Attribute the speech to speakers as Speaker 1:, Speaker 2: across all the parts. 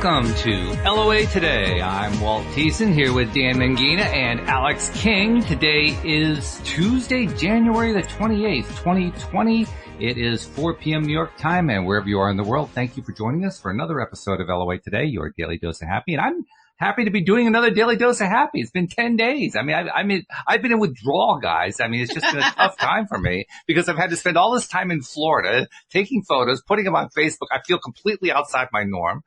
Speaker 1: Welcome to LOA Today. I'm Walt Thiessen here with Dan Mangina and Alex King. Today is Tuesday, January the 28th, 2020. It is 4 p.m. New York time, and wherever you are in the world, thank you for joining us for another episode of LOA Today, your daily dose of happy. And I'm happy to be doing another daily dose of happy. It's been 10 days. I mean, I've been in withdrawal, guys. I mean, it's just been a tough time for me because I've had to spend all this time in Florida taking photos, putting them on Facebook. I feel completely outside my norm.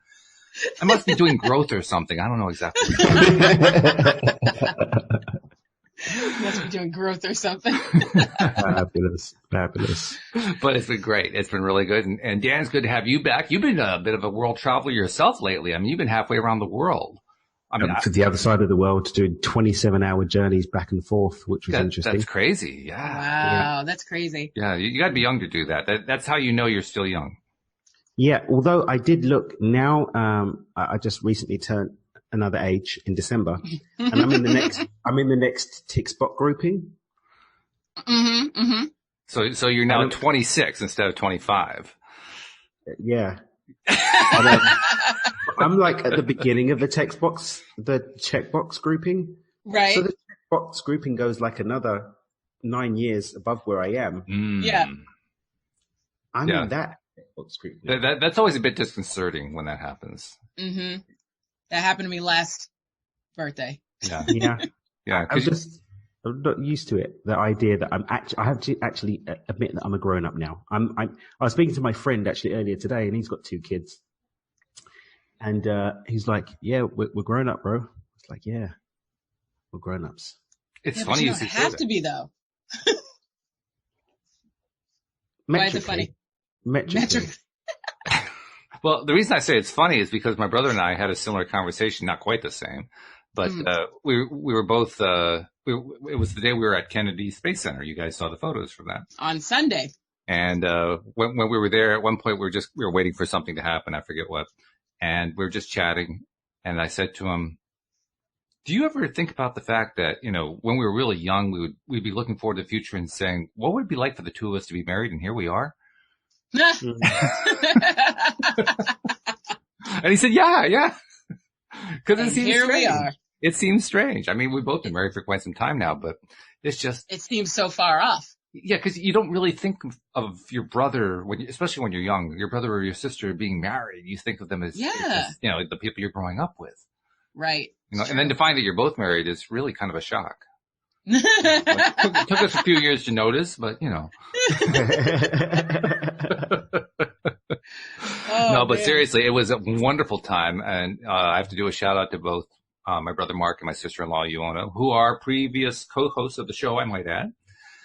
Speaker 1: I must be doing growth or something. I don't know exactly.
Speaker 2: Must be doing growth or something.
Speaker 3: Fabulous.
Speaker 1: But it's been great. It's been really good. And Dan, it's good to have you back. You've been a bit of a world traveler yourself lately. I mean, you've been halfway around the world. I mean,
Speaker 3: to the other side of the world, doing 27-hour journeys back and forth, which was interesting.
Speaker 1: That's crazy. Yeah.
Speaker 2: Wow, that's crazy.
Speaker 1: Yeah, you got to be young to do that. That's how you know you're still young.
Speaker 3: Yeah, although I did look now, I just recently turned another age in December, and I'm in the next tick spot grouping.
Speaker 2: Mm-hmm. Mm-hmm.
Speaker 1: So you're now 26 instead of 25.
Speaker 3: Yeah. I'm like at the beginning of the checkbox grouping.
Speaker 2: Right.
Speaker 3: So the checkbox grouping goes like another 9 years above where I am.
Speaker 2: Yeah.
Speaker 3: I'm in that checkbox grouping.
Speaker 1: That's always a bit disconcerting when that happens.
Speaker 2: Mm-hmm. That happened to me last birthday.
Speaker 1: Yeah.
Speaker 3: Yeah. I'm not used to it. The idea that I have to actually admit that I'm a grown up now. I was speaking to my friend actually earlier today, and he's got 2 kids. And he's like, "Yeah, we're grown up, bro." It's like, "Yeah, we're grown ups."
Speaker 1: It's funny.
Speaker 2: But you don't have to be though. Why is it funny?
Speaker 3: Metrically.
Speaker 1: Well, the reason I say it's funny is because my brother and I had a similar conversation, not quite the same, but we were both. It was the day we were at Kennedy Space Center. You guys saw the photos from that
Speaker 2: On Sunday.
Speaker 1: And when we were there, at one point we were waiting for something to happen. I forget what. And we were just chatting, and I said to him, "Do you ever think about the fact that, when we were really young, we'd be looking forward to the future and saying, what would it be like for the two of us to be married? And here we are." And he said, "Yeah." Because it seems
Speaker 2: here
Speaker 1: strange.
Speaker 2: we are.
Speaker 1: It seems strange. I mean, we've both been married for quite some time now, but it's just.
Speaker 2: It seems so far off.
Speaker 1: Yeah, because you don't really think of your brother, especially when you're young, your brother or your sister being married. You think of them as, the people you're growing up with. Right. And then to find that you're both married is really kind of a shock. It took us a few years to notice, but, No, but seriously, it was a wonderful time. And I have to do a shout out to both my brother Mark and my sister-in-law, Iona, who are previous co-hosts of the show, I might add.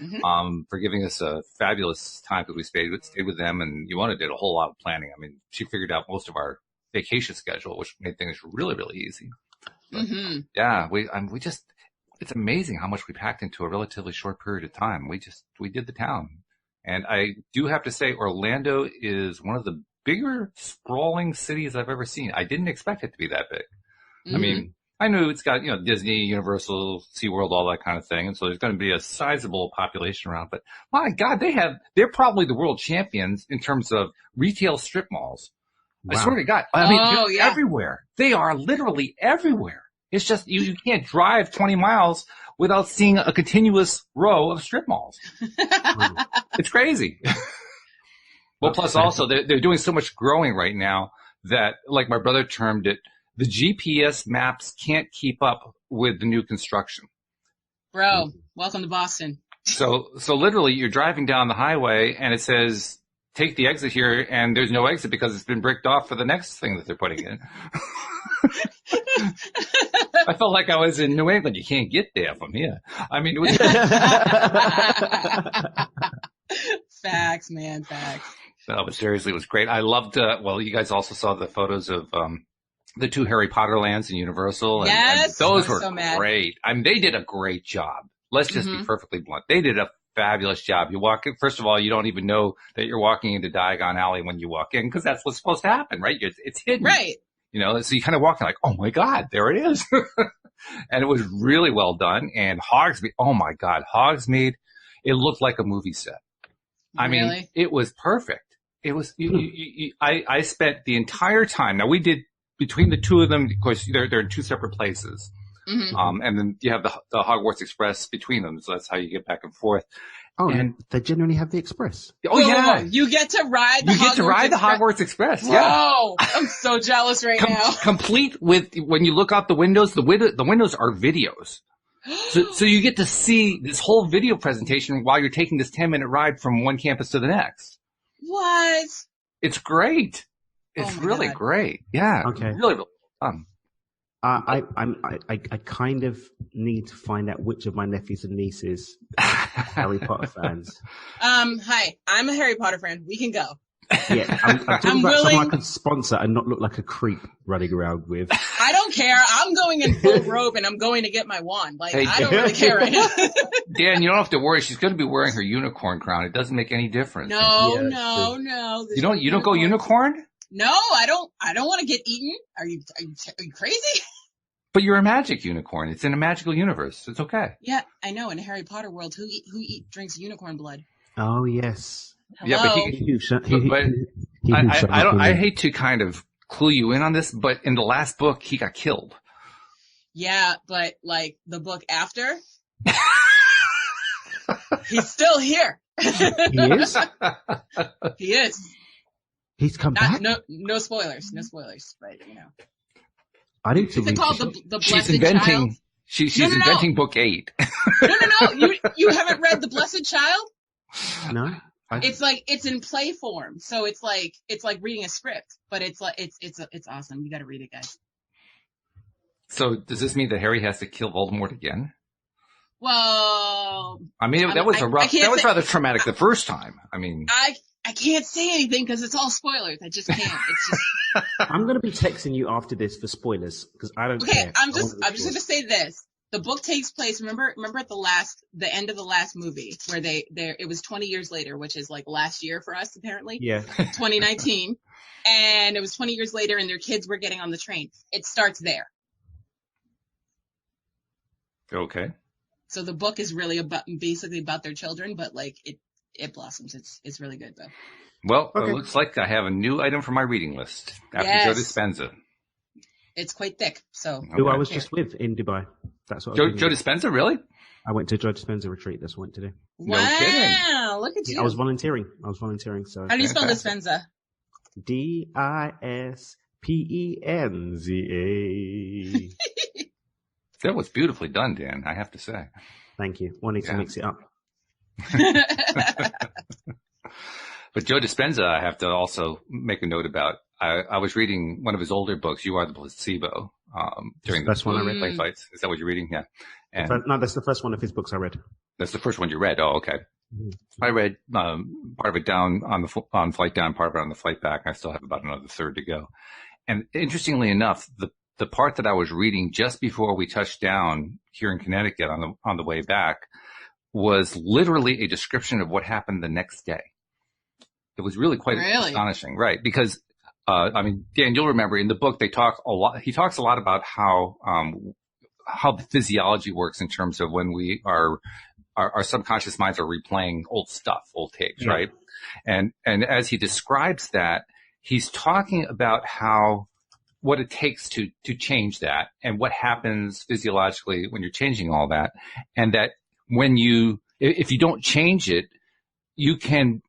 Speaker 1: Mm-hmm. For giving us a fabulous time because we stayed with them, and Iona did a whole lot of planning. I mean, she figured out most of our vacation schedule, which made things really, really easy. But, yeah, it's amazing how much we packed into a relatively short period of time. We did the town. And I do have to say, Orlando is one of the bigger sprawling cities I've ever seen. I didn't expect it to be that big. Mm-hmm. I mean, I knew it's got, Disney, Universal, SeaWorld, all that kind of thing. And so there's going to be a sizable population around. But my God, they're probably the world champions in terms of retail strip malls. Wow. I swear to God. I mean, they're everywhere. They are literally everywhere. It's just, you can't drive 20 miles without seeing a continuous row of strip malls. It's crazy. Well, plus also they're doing so much growing right now that, like my brother termed it, the GPS maps can't keep up with the new construction.
Speaker 2: Bro, welcome to Boston.
Speaker 1: So literally you're driving down the highway and it says, take the exit here, and there's no exit because it's been bricked off for the next thing that they're putting in. I felt like I was in New England. You can't get there from here. I mean, it was.
Speaker 2: Facts, man, facts.
Speaker 1: No, but seriously, it was great. I loved, you guys also saw the photos of, the 2 Harry Potter lands in Universal. And those were great. I mean, they did a great job. Let's just be perfectly blunt. They did a fabulous job. You walk in, first of all, you don't even know that you're walking into Diagon Alley when you walk in, because that's what's supposed to happen, right? It's hidden.
Speaker 2: Right.
Speaker 1: So you kind of walk in like, oh my God, there it is. And it was really well done. And Hogsmeade, oh my God, Hogsmeade, it looked like a movie set. I mean, it was perfect. It was, I spent the entire time. Now we did between the two of them, of course, they're in two separate places.
Speaker 2: Mm-hmm.
Speaker 1: And then you have the Hogwarts Express between them. So that's how you get back and forth.
Speaker 3: Oh,
Speaker 1: and
Speaker 3: they genuinely have the Express.
Speaker 1: Oh, yeah.
Speaker 2: You get to ride the
Speaker 1: Hogwarts Express. Yeah.
Speaker 2: Whoa. I'm so jealous right now.
Speaker 1: Complete with, when you look out the windows are videos. So you get to see this whole video presentation while you're taking this 10-minute ride from one campus to the next.
Speaker 2: What?
Speaker 1: It's great. It's really great. Yeah.
Speaker 3: Okay.
Speaker 1: Really, really fun.
Speaker 3: I kind of need to find out which of my nephews and nieces are Harry Potter fans.
Speaker 2: Hi, I'm a Harry Potter fan. We can go.
Speaker 3: Yeah, I'm talking about someone I can sponsor and not look like a creep running around with.
Speaker 2: I don't care. I'm going in full robe and I'm going to get my wand. Like, hey, I don't really care right now.
Speaker 1: Dan, you don't have to worry. She's going to be wearing her unicorn crown. It doesn't make any difference.
Speaker 2: No.
Speaker 1: You don't go unicorn?
Speaker 2: No, I don't want to get eaten. Are you crazy?
Speaker 1: But you're a magic unicorn. It's in a magical universe. It's okay.
Speaker 2: Yeah, I know. In a Harry Potter world, who drinks unicorn blood?
Speaker 3: Oh yes.
Speaker 2: Hello?
Speaker 1: Yeah, but I hate to kind of clue you in on this, but in the last book, he got killed.
Speaker 2: Yeah, but like the book after, he's still here.
Speaker 3: He is?
Speaker 2: He is.
Speaker 3: He's come back?
Speaker 2: No spoilers, but you know.
Speaker 3: I need to
Speaker 2: read. It's called the
Speaker 1: Blessed Child. She's inventing book 8.
Speaker 2: No. You haven't read The Blessed Child?
Speaker 3: No.
Speaker 2: It's in play form, so it's like reading a script, but it's awesome. You got to read it, guys.
Speaker 1: So does this mean that Harry has to kill Voldemort again?
Speaker 2: Well,
Speaker 1: I mean, that was rather traumatic the first time. I mean,
Speaker 2: I can't say anything because it's all spoilers. I just can't. It's just.
Speaker 3: I'm going to be texting you after this for spoilers because I don't care.
Speaker 2: I'm just going to say this. The book takes place. Remember at the end of the last movie where it was 20 years later, which is like last year for us apparently.
Speaker 3: Yeah.
Speaker 2: 2019, and it was 20 years later, and their kids were getting on the train. It starts there.
Speaker 1: Okay.
Speaker 2: So the book is really basically about their children, but like it blossoms. It's really good though.
Speaker 1: Well, okay. It looks like I have a new item for my reading list after Joe Dispenza.
Speaker 2: It's quite thick. So
Speaker 3: who I was just with in Dubai. That's what
Speaker 1: Joe Dispenza, really?
Speaker 3: I went to a Joe Dispenza retreat. That's what I went to do.
Speaker 2: Wow,
Speaker 1: no kidding.
Speaker 2: Look at you.
Speaker 3: I was volunteering. So
Speaker 2: how do you spell Dispenza?
Speaker 3: Dispenza.
Speaker 1: That was beautifully done, Dan, I have to say.
Speaker 3: Thank you. Wanted to mix it up.
Speaker 1: But Joe Dispenza, I have to also make a note about. I was reading one of his older books, You Are the Placebo, during the
Speaker 3: first one I read.
Speaker 1: Play Fights. Is that what you're reading? Yeah.
Speaker 3: No, that's the first one of his books I read.
Speaker 1: That's the first one you read. Oh, okay. Mm-hmm. I read part of it down on flight down, part of it on the flight back. I still have about another third to go. And interestingly enough, the part that I was reading just before we touched down here in Connecticut on the way back was literally a description of what happened the next day. It was really quite astonishing, right? Because I mean, Dan, you'll remember in the book he talks a lot about how the physiology works in terms of when we our subconscious minds are replaying old stuff, old tapes, right? And as he describes that, he's talking about what it takes to change that and what happens physiologically when you're changing all that. And that if you don't change it, you can,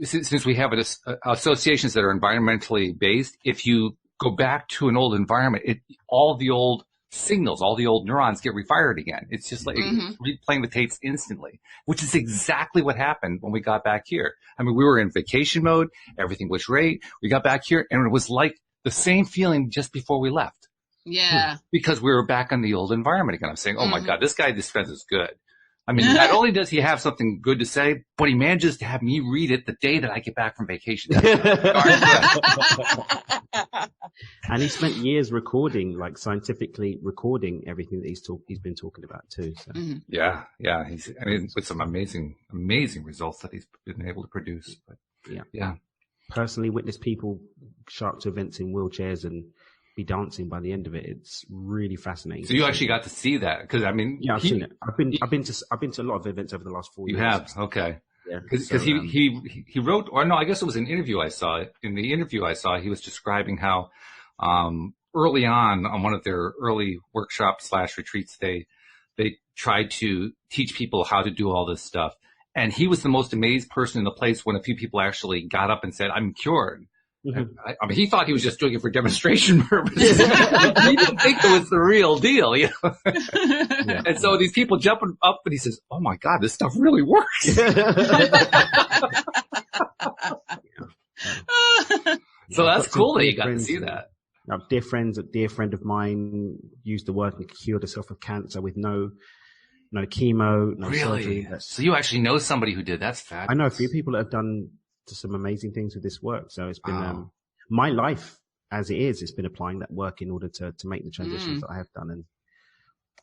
Speaker 1: since we have associations that are environmentally based, if you go back to an old environment, all the old signals, all the old neurons get refired again. It's just like replaying the tapes instantly, which is exactly what happened when we got back here. I mean, we were in vacation mode. Everything was great. We got back here and it was like the same feeling just before we left.
Speaker 2: Yeah.
Speaker 1: Because we were back in the old environment again. I'm saying, oh my God, this guy dispenses good. I mean, not only does he have something good to say, but he manages to have me read it the day that I get back from vacation.
Speaker 3: And he spent years recording, like scientifically recording everything that he's been talking about too. So.
Speaker 1: Yeah. With some amazing results that he's been able to produce. But yeah.
Speaker 3: Personally witnessed people show up to events in wheelchairs and be dancing by the end of it. It's really fascinating.
Speaker 1: So you actually got to see that? Because I mean,
Speaker 3: yeah, I've seen it. I've been to a lot of events over the last 4 years.
Speaker 1: You have? Okay.
Speaker 3: Yeah.
Speaker 1: Because he wrote, or no, I guess it was an interview I saw. In the interview I saw, he was describing how, early on one of their early workshops / retreats, they tried to teach people how to do all this stuff. And he was the most amazed person in the place when a few people actually got up and said, I'm cured.
Speaker 3: Mm-hmm.
Speaker 1: I mean, he thought he was just doing it for demonstration purposes. He didn't think it was the real deal, you know? Yeah. And so these people jumping up and he says, oh my God, this stuff really works. So that's cool that you got to see that.
Speaker 3: A dear friend of mine used the word and cured herself of cancer with no chemo, no surgery.
Speaker 1: So you actually know somebody who did. That's fabulous.
Speaker 3: I know a few people that have done some amazing things with this work. So it's been my life as it is. It's been applying that work in order to make the transitions that I have done. And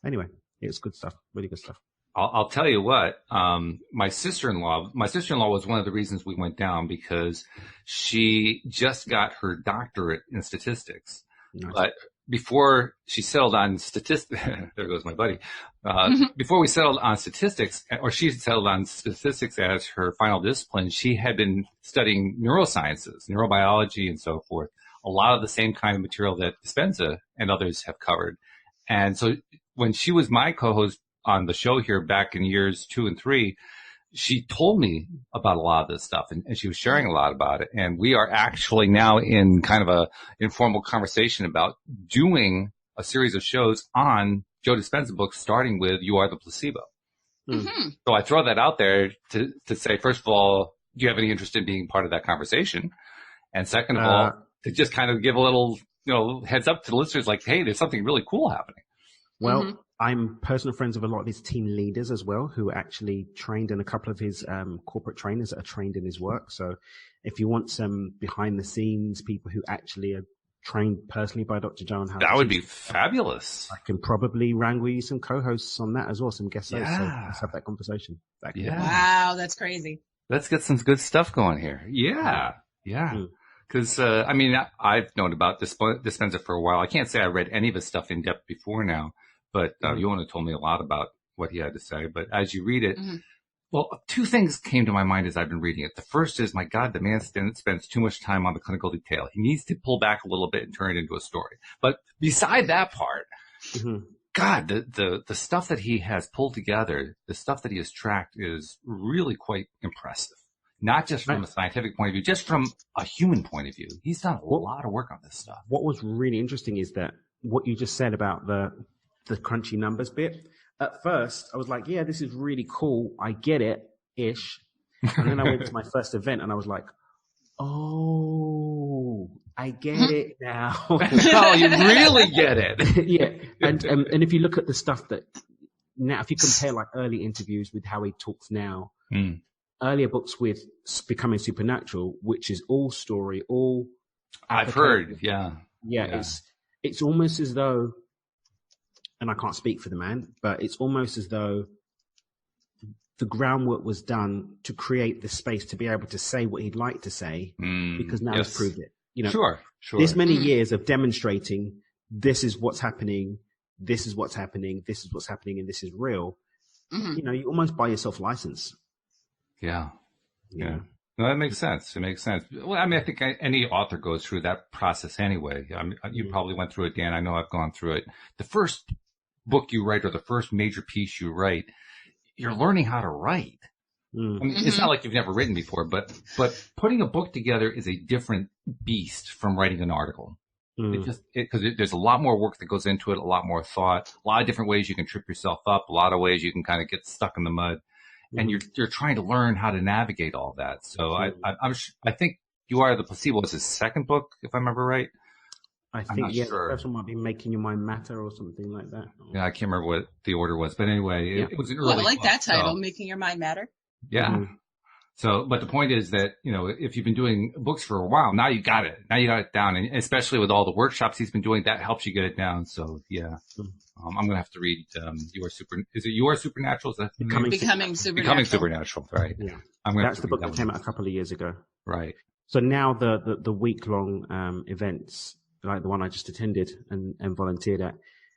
Speaker 3: anyway, it's good stuff, really good stuff.
Speaker 1: I'll tell you what, my sister-in-law was one of the reasons we went down, because she just got her doctorate in statistics. Nice. But before she settled on statistics, there goes my buddy. Before we settled on statistics, or she settled on statistics as her final discipline, she had been studying neurosciences, neurobiology and so forth. A lot of the same kind of material that Dispenza and others have covered. And so when she was my co-host on the show here back in years 2 and 3, she told me about a lot of this stuff, and she was sharing a lot about it. And we are actually now in kind of a informal conversation about doing a series of shows on Joe Dispenza books, starting with You Are the Placebo. Mm-hmm. So I throw that out there to say, first of all, do you have any interest in being part of that conversation? And second of all, to just kind of give a little, heads up to the listeners, like, hey, there's something really cool happening.
Speaker 3: Well, I'm personal friends with a lot of his team leaders as well, who are actually trained, and a couple of his corporate trainers that are trained in his work. So if you want some behind the scenes people who actually are trained personally by Dr. Joe,
Speaker 1: that would be fabulous.
Speaker 3: I can probably wrangle you some co-hosts on that as well, some guest hosts. So let's have that conversation.
Speaker 2: Wow, that's crazy.
Speaker 1: Let's get some good stuff going here. Yeah. Because, I've known about Dispenza for a while. I can't say I read any of his stuff in depth before now, but Yona told me a lot about what he had to say. But as you read it, well, 2 things came to my mind as I've been reading it. The first is, my God, the man spends too much time on the clinical detail. He needs to pull back a little bit and turn it into a story. But beside that part, God, the stuff that he has pulled together, the stuff that he has tracked is really quite impressive. Not just from a scientific point of view, just from a human point of view. He's done a lot of work on this stuff.
Speaker 3: What was really interesting is that what you just said about the crunchy numbers bit. At first, I was like, yeah, this is really cool. I get it-ish. And then I went to my first event and I was like, oh, I get it now.
Speaker 1: Oh, you really get it.
Speaker 3: Yeah. And if you look at the stuff that now, if you compare like early interviews with how he talks now, earlier books with Becoming Supernatural, which is all story, all.
Speaker 1: I've heard, yeah.
Speaker 3: It's almost as though, and I can't speak for the man, but it's almost as though the groundwork was done to create the space to be able to say what he'd like to say, because now he's proved it.
Speaker 1: Sure.
Speaker 3: This many years of demonstrating this is what's happening, this is what's happening, this is what's happening, and this is real. You almost buy yourself license.
Speaker 1: Yeah. No, that makes sense. It makes sense. Well, I think any author goes through that process anyway. You probably went through it, Dan. I know I've gone through it. The first book you write, or the first major piece you write, you're learning how to write. It's not like you've never written before, but putting a book together is a different beast from writing an article. Because there's a lot more work that goes into it, a lot more thought, a lot of different ways you can trip yourself up, a lot of ways you can kind of get stuck in the mud. And you're trying to learn how to navigate all that. So I think You Are the Placebo was his second book, if I remember right.
Speaker 3: I think the first one might be Making Your Mind Matter or something like that.
Speaker 1: Yeah, I can't remember what the order was, but anyway, it was an early.
Speaker 2: I like that title, Making Your Mind Matter.
Speaker 1: Yeah. So, but the point is that, if you've been doing books for a while, now you got it. Now you got it down. And especially with all the workshops he's been doing, that helps you get it down. So, yeah. I'm going to have to read, is it You Are Supernatural? Is that
Speaker 2: Becoming Supernatural.
Speaker 1: Becoming Supernatural, right.
Speaker 3: Yeah. That's the book that came out a couple of years ago.
Speaker 1: Right.
Speaker 3: So now the week-long events, like the one I just attended and volunteered at,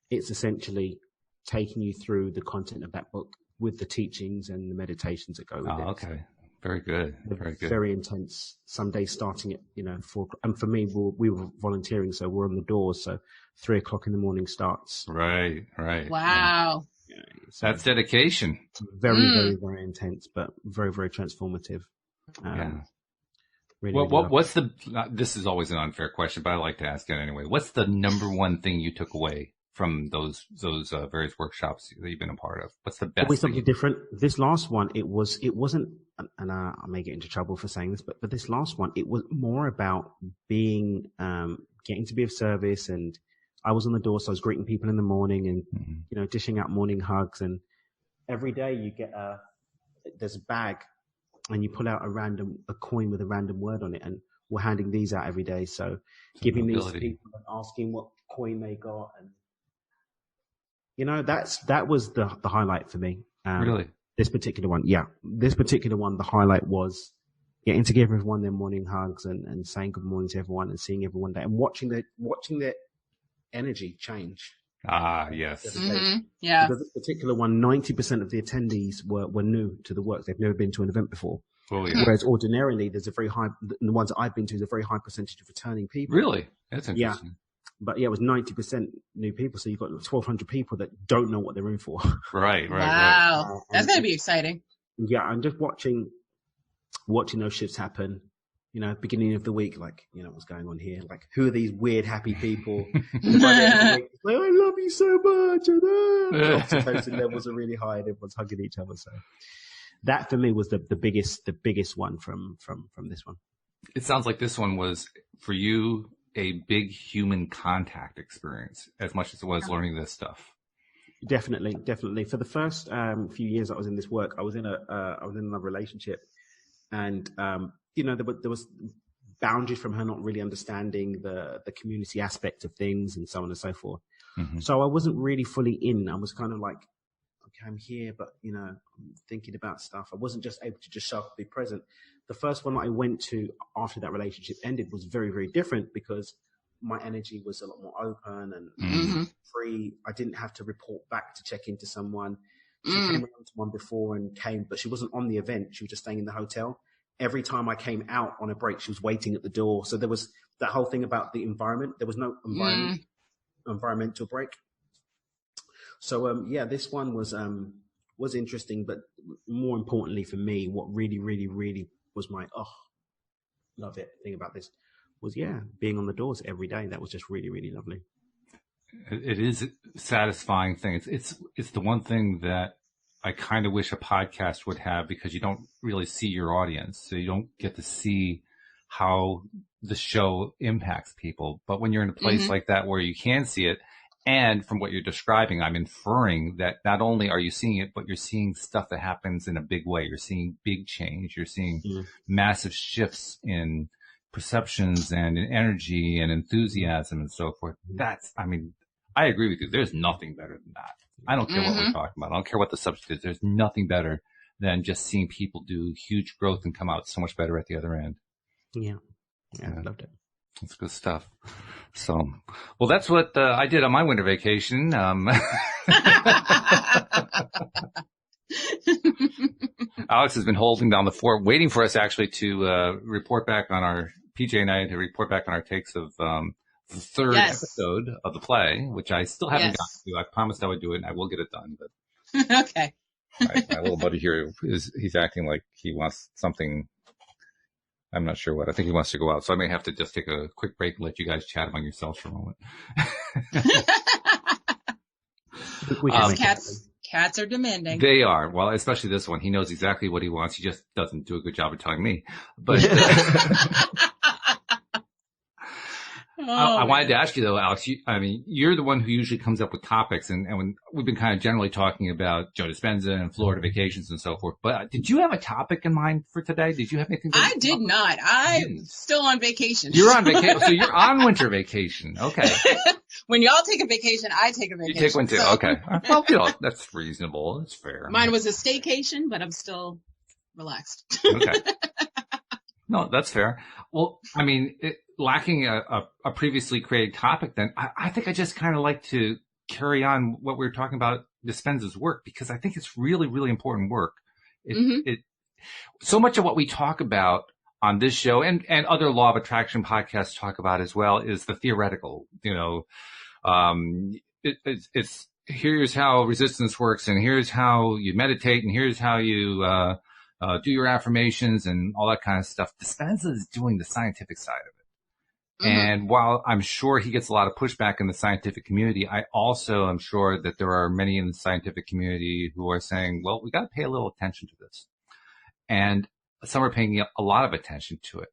Speaker 3: it's essentially taking you through the content of that book with the teachings and the meditations that go with it.
Speaker 1: Okay. Very good. Very good.
Speaker 3: Very intense. Some days starting at 4 o'clock. And for me, we were volunteering, so we're on the doors. So 3 o'clock in the morning starts.
Speaker 1: Right.
Speaker 2: Wow.
Speaker 3: Yeah, so
Speaker 1: That's dedication.
Speaker 3: very, very intense, but very, very transformative. Really,
Speaker 1: What's this is always an unfair question, but I like to ask it anyway. What's the number one thing you took away from those various workshops that you've been a part of? What's the best?
Speaker 3: Always something different. This last one, it wasn't, and I may get into trouble for saying this, but this last one, it was more about being, getting to be of service. And I was on the door, so I was greeting people in the morning and, dishing out morning hugs. And every day you get there's a bag and you pull out a coin with a random word on it. And we're handing these out every day. So giving these to people and asking what coin they got. And, that was the highlight for me.
Speaker 1: Really?
Speaker 3: This particular one. Yeah. This particular one, the highlight was getting to give everyone their morning hugs and saying good morning to everyone and seeing everyone there and watching their energy change.
Speaker 1: Ah, yes.
Speaker 2: Mm-hmm. Yeah.
Speaker 3: Because this particular one, 90% of the attendees were new to the work. They've never been to an event before.
Speaker 1: Oh, yeah.
Speaker 3: Whereas ordinarily, there's a very high, the ones that I've been to, there's a very high percentage of returning people.
Speaker 1: Really? That's interesting.
Speaker 3: Yeah. But yeah, it was 90% new people. So you've got 1,200 people that don't know what they're in for.
Speaker 1: Right.
Speaker 2: Wow. That's going to be exciting.
Speaker 3: Yeah. I'm just watching those shifts happen. Beginning of the week, what's going on here? Like, who are these weird, happy people? And by the end of the week, it's like, I love you so much. The oxytocin levels are really high and everyone's hugging each other. So that for me was the biggest one from this one.
Speaker 1: It sounds like this one was for you a big human contact experience as much as it was learning this stuff.
Speaker 3: Definitely. For the first few years I was in this work, I was in another relationship, and there was boundaries from her not really understanding the community aspect of things and so on and so forth. Mm-hmm. So I wasn't really fully in. I was kind of like, okay, I'm here, but I'm thinking about stuff. I wasn't just able to just show up, be present. The first one that I went to after that relationship ended was very, very different because my energy was a lot more open and free. I didn't have to report back to check into someone. She came around to one before and came, but she wasn't on the event. She was just staying in the hotel. Every time I came out on a break, she was waiting at the door. So there was that whole thing about the environment. There was no environmental break. So, this one was interesting, but more importantly for me, what really, really, really was my, love it thing about this was, being on the doors every day. That was just really, really lovely.
Speaker 1: It is a satisfying thing. It's the one thing that I kind of wish a podcast would have, because you don't really see your audience. So you don't get to see how the show impacts people. But when you're in a place like that where you can see it, and from what you're describing, I'm inferring that not only are you seeing it, but you're seeing stuff that happens in a big way. You're seeing big change. You're seeing massive shifts in perceptions and in energy and enthusiasm and so forth. I agree with you. There's nothing better than that. I don't care what we're talking about. I don't care what the subject is. There's nothing better than just seeing people do huge growth and come out so much better at the other end.
Speaker 3: Yeah, I loved it.
Speaker 1: That's good stuff. So, well, that's what I did on my winter vacation. Alex has been holding down the fort, waiting for us actually to report back on our PJ and I to report back on our takes of the third episode of the play, which I still haven't gotten to. I promised I would do it, and I will get it done. But
Speaker 2: okay.
Speaker 1: My little buddy here he's acting like he wants something. I'm not sure what. I think he wants to go out, so I may have to just take a quick break and let you guys chat among yourselves for a moment.
Speaker 2: Cats are demanding.
Speaker 1: They are. Well, especially this one. He knows exactly what he wants. He just doesn't do a good job of telling me. But I wanted to ask you though, Alex. You're the one who usually comes up with topics, and when we've been kind of generally talking about Joe Dispenza and Florida vacations and so forth. But did you have a topic in mind for today? Did you have anything?
Speaker 2: I did not. I'm still on vacation.
Speaker 1: You're on vacation, so you're on winter vacation. Okay.
Speaker 2: When y'all take a vacation, I take a vacation.
Speaker 1: You take one too. So. Okay. Well, that's reasonable. That's fair.
Speaker 2: Mine was a staycation, but I'm still relaxed.
Speaker 1: Okay. No, that's fair. Well, lacking a previously created topic, then I think I just kind of like to carry on what we were talking about Dispenza's work, because I think it's really, really important work. so much of what we talk about on this show and other law of attraction podcasts talk about as well is the theoretical, it's here's how resistance works and here's how you meditate and here's how you, do your affirmations and all that kind of stuff. Dispenza is doing the scientific side of it. Mm-hmm. And while I'm sure he gets a lot of pushback in the scientific community, I also am sure that there are many in the scientific community who are saying, well, we got to pay a little attention to this. And some are paying a lot of attention to it.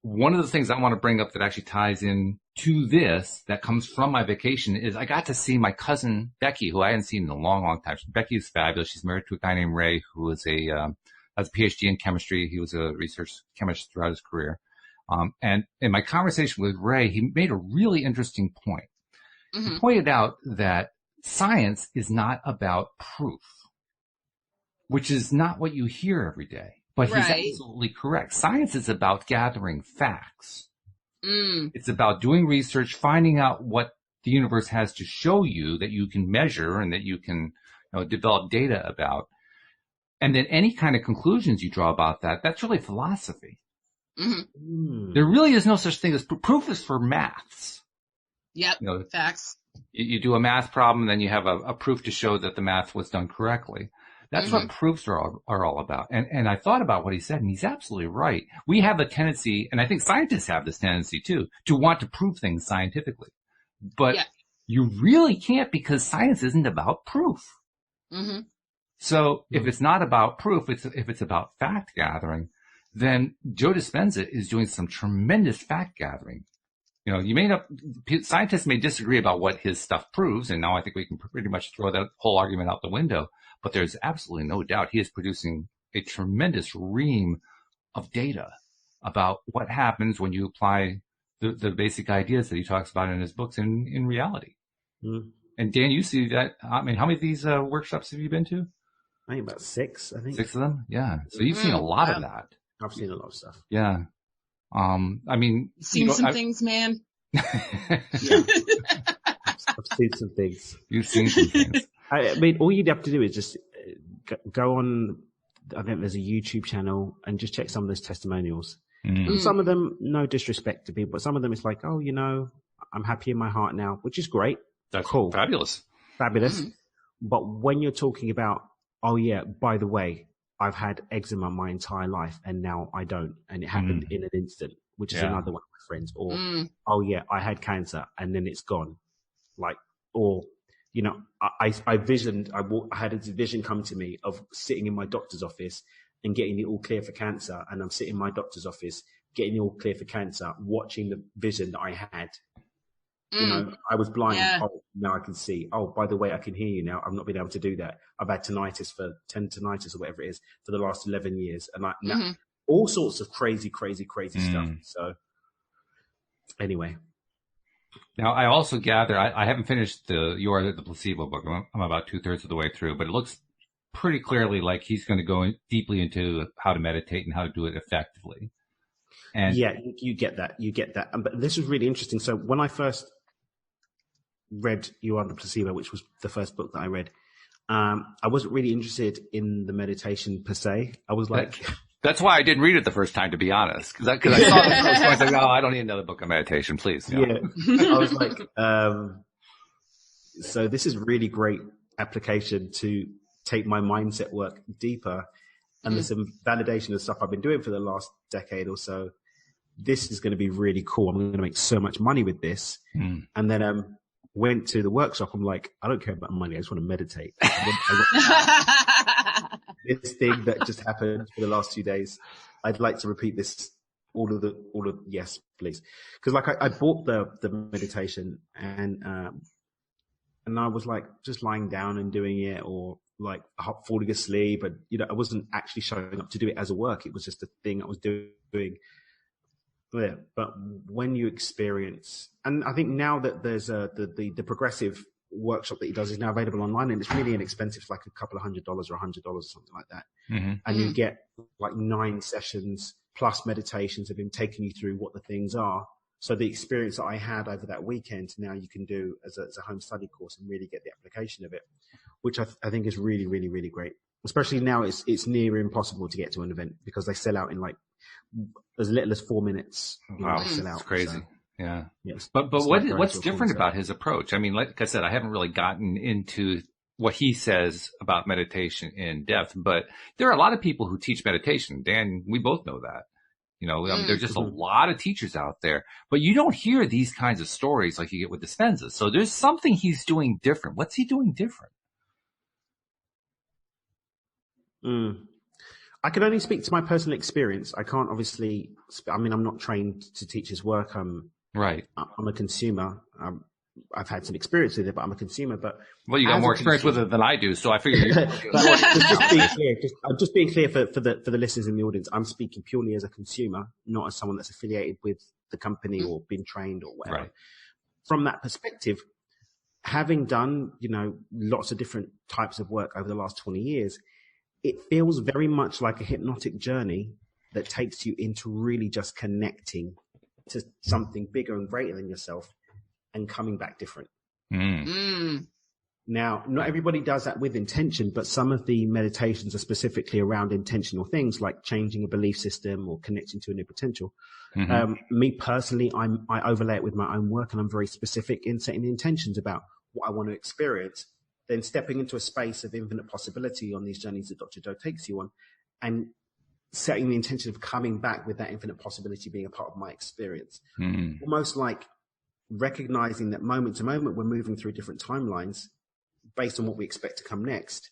Speaker 1: One of the things I want to bring up that actually ties in to this that comes from my vacation is I got to see my cousin Becky, who I hadn't seen in a long, long time. Becky is fabulous. She's married to a guy named Ray, who is has a PhD in chemistry. He was a research chemist throughout his career. And in my conversation with Ray, he made a really interesting point. Mm-hmm. He pointed out that science is not about proof, which is not what you hear every day. But he's absolutely correct. Science is about gathering facts. It's about doing research, finding out what the universe has to show you that you can measure and that you can develop data about. And then any kind of conclusions you draw about that, that's really philosophy. Mm-hmm. There really is no such thing as proof is for maths.
Speaker 2: Yep, facts.
Speaker 1: You do a math problem, then you have a proof to show that the math was done correctly. That's what proofs are all about. And I thought about what he said, and he's absolutely right. We have a tendency, and I think scientists have this tendency too, to want to prove things scientifically. But you really can't because science isn't about proof. Mm-hmm. So if it's not about proof, if it's about fact gathering, then Joe Dispenza is doing some tremendous fact gathering. Scientists may disagree about what his stuff proves, and now I think we can pretty much throw that whole argument out the window. But there's absolutely no doubt he is producing a tremendous ream of data about what happens when you apply the basic ideas that he talks about in his books in reality. Mm. And Dan, you see that? I mean, how many of these workshops have you been to?
Speaker 3: I think about 6.
Speaker 1: 6 of them? Yeah. So you've seen a lot of that.
Speaker 3: I've seen a lot of stuff.
Speaker 1: Yeah. I mean,
Speaker 2: seen things, man.
Speaker 3: I've seen some things.
Speaker 1: You've seen some things.
Speaker 3: I mean, all you'd have to do is just go on, I think there's a YouTube channel, and just check some of those testimonials. And some of them, no disrespect to people, but some of them it's like, oh, I'm happy in my heart now, which is great.
Speaker 1: That's
Speaker 3: cool.
Speaker 1: Fabulous.
Speaker 3: Mm-hmm. But when you're talking about, oh yeah, by the way, I've had eczema my entire life and now I don't. And it happened in an instant, which is another one of my friends. Or, oh yeah, I had cancer and then it's gone. I had a vision come to me of sitting in my doctor's office and getting the all clear for cancer. And I'm sitting in my doctor's office, getting the all clear for cancer, watching the vision that I had. I was blind. Yeah. Oh, now I can see. Oh, by the way, I can hear you now. I've not been able to do that. I've had tinnitus or whatever it is for the last 11 years. And all sorts of crazy stuff. So anyway.
Speaker 1: Now, I also gather, I haven't finished You Are the Placebo book. I'm about 2/3 of the way through, but it looks pretty clearly like he's going to go deeply into how to meditate and how to do it effectively. And
Speaker 3: yeah, you get that. But this was really interesting. So when I first read You Are the Placebo, which was the first book that I read, I wasn't really interested in the meditation per se. I was like...
Speaker 1: That's why I didn't read it the first time, to be honest. Because I saw the first one, I was like, I don't need another book on meditation, please.
Speaker 3: Yeah. I was like, so this is really great application to take my mindset work deeper. And there's some validation of stuff I've been doing for the last decade or so. This is going to be really cool. I'm going to make so much money with this. And then went to the workshop. I'm like, I don't care about money. I just want to meditate. This thing that just happened for the last 2 days. I'd like to repeat this. Yes, please. Because I bought the meditation and I was like just lying down and doing it, or like falling asleep, and I wasn't actually showing up to do it as a work. It was just a thing I was doing. Yeah, but when you experience, and I think now that there's the progressive workshop that he does is now available online, and it's really inexpensive. It's like a couple of $100 or $100 or something like that. And you get like 9 sessions plus meditations of him taking you through what the things are. So the experience that I had over that weekend, now you can do as a home study course and really get the application of it, which I think is really, really, really great. especially now it's near impossible to get to an event because they sell out in like as little as 4 minutes.
Speaker 1: Wow,
Speaker 3: they sell out.
Speaker 1: it's crazy.
Speaker 3: So,
Speaker 1: yeah.
Speaker 3: Yes.
Speaker 1: But what's different about his approach? I mean, like I said, I haven't really gotten into what he says about meditation in depth, but there are a lot of people who teach meditation. Dan, we both know that. There's just a lot of teachers out there, but you don't hear these kinds of stories like you get with Dispenza. So there's something he's doing different. What's he doing different?
Speaker 3: I can only speak to my personal experience. I can't obviously, I'm not trained to teach his work.
Speaker 1: Right.
Speaker 3: I'm a consumer. I've had some experience with it, but I'm a consumer. But
Speaker 1: you got more experience with it than I do, so I figure you're
Speaker 3: just being clear for the listeners in the audience. I'm speaking purely as a consumer, not as someone that's affiliated with the company or been trained or whatever.
Speaker 1: Right.
Speaker 3: From that perspective, having done lots of different types of work over the last 20 years, it feels very much like a hypnotic journey that takes you into really just connecting to something bigger and greater than yourself and coming back different. Now, not everybody does that with intention, but some of the meditations are specifically around intentional things like changing a belief system or connecting to a new potential. Me personally, I overlay it with my own work, and I'm very specific in setting the intentions about what I want to experience, then stepping into a space of infinite possibility on these journeys that Dr. Joe takes you on, and setting the intention of coming back with that infinite possibility being a part of my experience. Almost like recognizing that moment to moment, we're moving through different timelines based on what we expect to come next,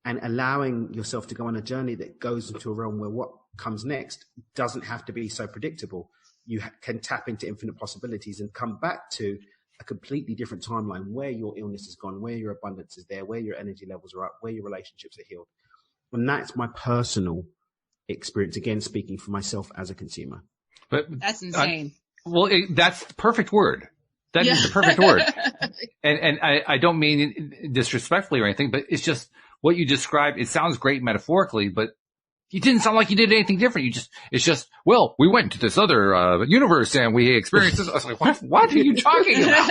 Speaker 3: and allowing yourself to go on a journey that goes into a realm where what comes next doesn't have to be so predictable. You can tap into infinite possibilities and come back to a completely different timeline where your illness is gone, where your abundance is there, where your energy levels are up, where your relationships are healed. And that's my personal experience, again, speaking for myself as a consumer.
Speaker 2: But that's insane.
Speaker 1: That's the perfect word. That is the perfect word. And I don't mean it disrespectfully or anything, but it's just what you described. It sounds great metaphorically, but you didn't sound like you did anything different. It's just, we went to this other universe and we experienced this. I was like, what are you talking about?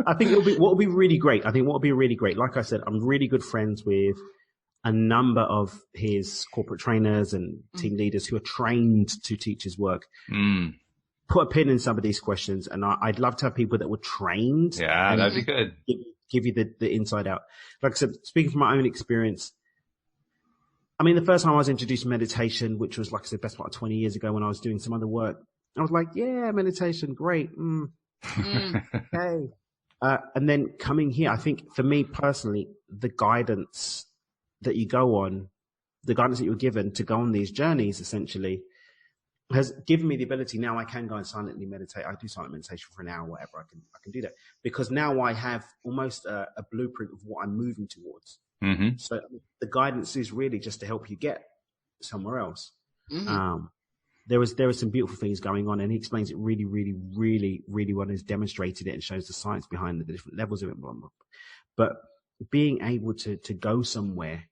Speaker 3: I think what will be really great. Like I said, I'm really good friends with a number of his corporate trainers and team leaders who are trained to teach his work. Put a pin in some of these questions, and I'd love to have people that were trained.
Speaker 1: Yeah, that'd be good.
Speaker 3: Give you the inside out. Like I said, speaking from my own experience, I mean, the first time I was introduced to meditation, which was, like I said, best part of 20 years ago when I was doing some other work, I was like, yeah, meditation, great. Okay. And then coming here, I think for me personally, the guidance that you go on, the guidance that you're given to go on these journeys, essentially, has given me the ability. Now I can go and silently meditate. I do silent meditation for an hour, whatever. I can do that because now I have almost a blueprint of what I'm moving towards. So the guidance is really just to help you get somewhere else. There was some beautiful things going on, and he explains it really, really, really, really well. He's demonstrated it and shows the science behind the different levels of it. But being able to go somewhere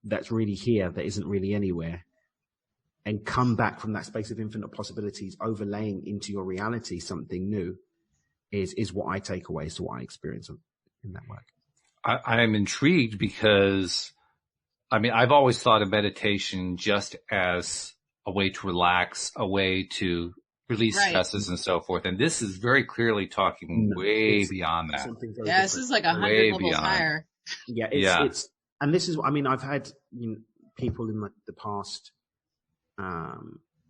Speaker 3: that's really here, that isn't really anywhere, and come back from that space of infinite possibilities, overlaying into your reality something new, is what I take away. So what I experience in that work.
Speaker 1: I'm intrigued because, I mean, I've always thought of meditation just as a way to relax, a way to release stresses and so forth. And this is very clearly talking way beyond that.
Speaker 2: Yeah, this is like 100 levels higher.
Speaker 3: Yeah, it's, and this is, I mean, I've had people in the past,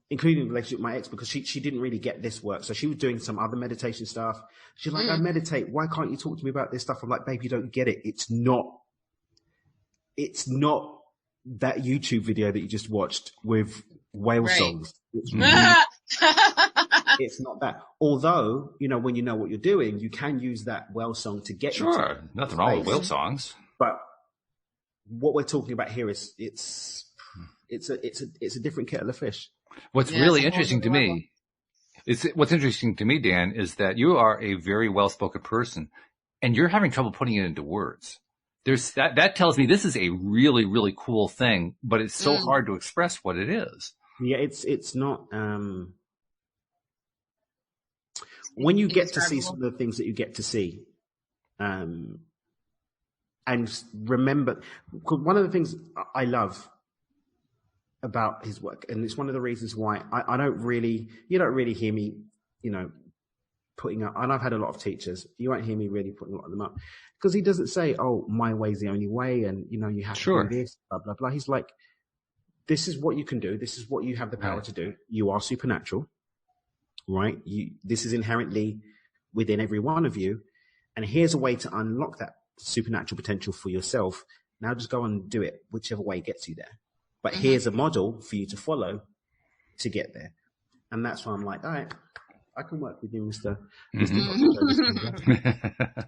Speaker 3: including in relationship with my ex, because she didn't really get this work. So she was doing some other meditation stuff. She's like, I meditate. Why can't you talk to me about this stuff? I'm like, babe, you don't get it. It's not that YouTube video that you just watched with whale songs. It's not that. Although, when you know what you're doing, you can use that whale song to get you.
Speaker 1: Sure. Nothing wrong with whale songs.
Speaker 3: But what we're talking about here is it's a different kettle of fish.
Speaker 1: What's really interesting to me Dan, is that you are a very well-spoken person and you're having trouble putting it into words. There's that tells me this is a really, really cool thing, but it's so hard to express what it is.
Speaker 3: Yeah, it's not, when you get to see some of the things that you get to see, and remember, one of the things I love about his work, and it's one of the reasons why I don't really, you don't really hear me, putting up, and I've had a lot of teachers, you won't hear me really putting a lot of them up, because he doesn't say, oh, my way's the only way, and, you have to do this, blah, blah, blah. He's like, this is what you can do. This is what you have the power to do. You are supernatural, right? This is inherently within every one of you. And here's a way to unlock that supernatural potential for yourself. Now just go and do it, whichever way gets you there. But here's a model for you to follow to get there. And that's why I'm like, all right, I can work with you, Mr.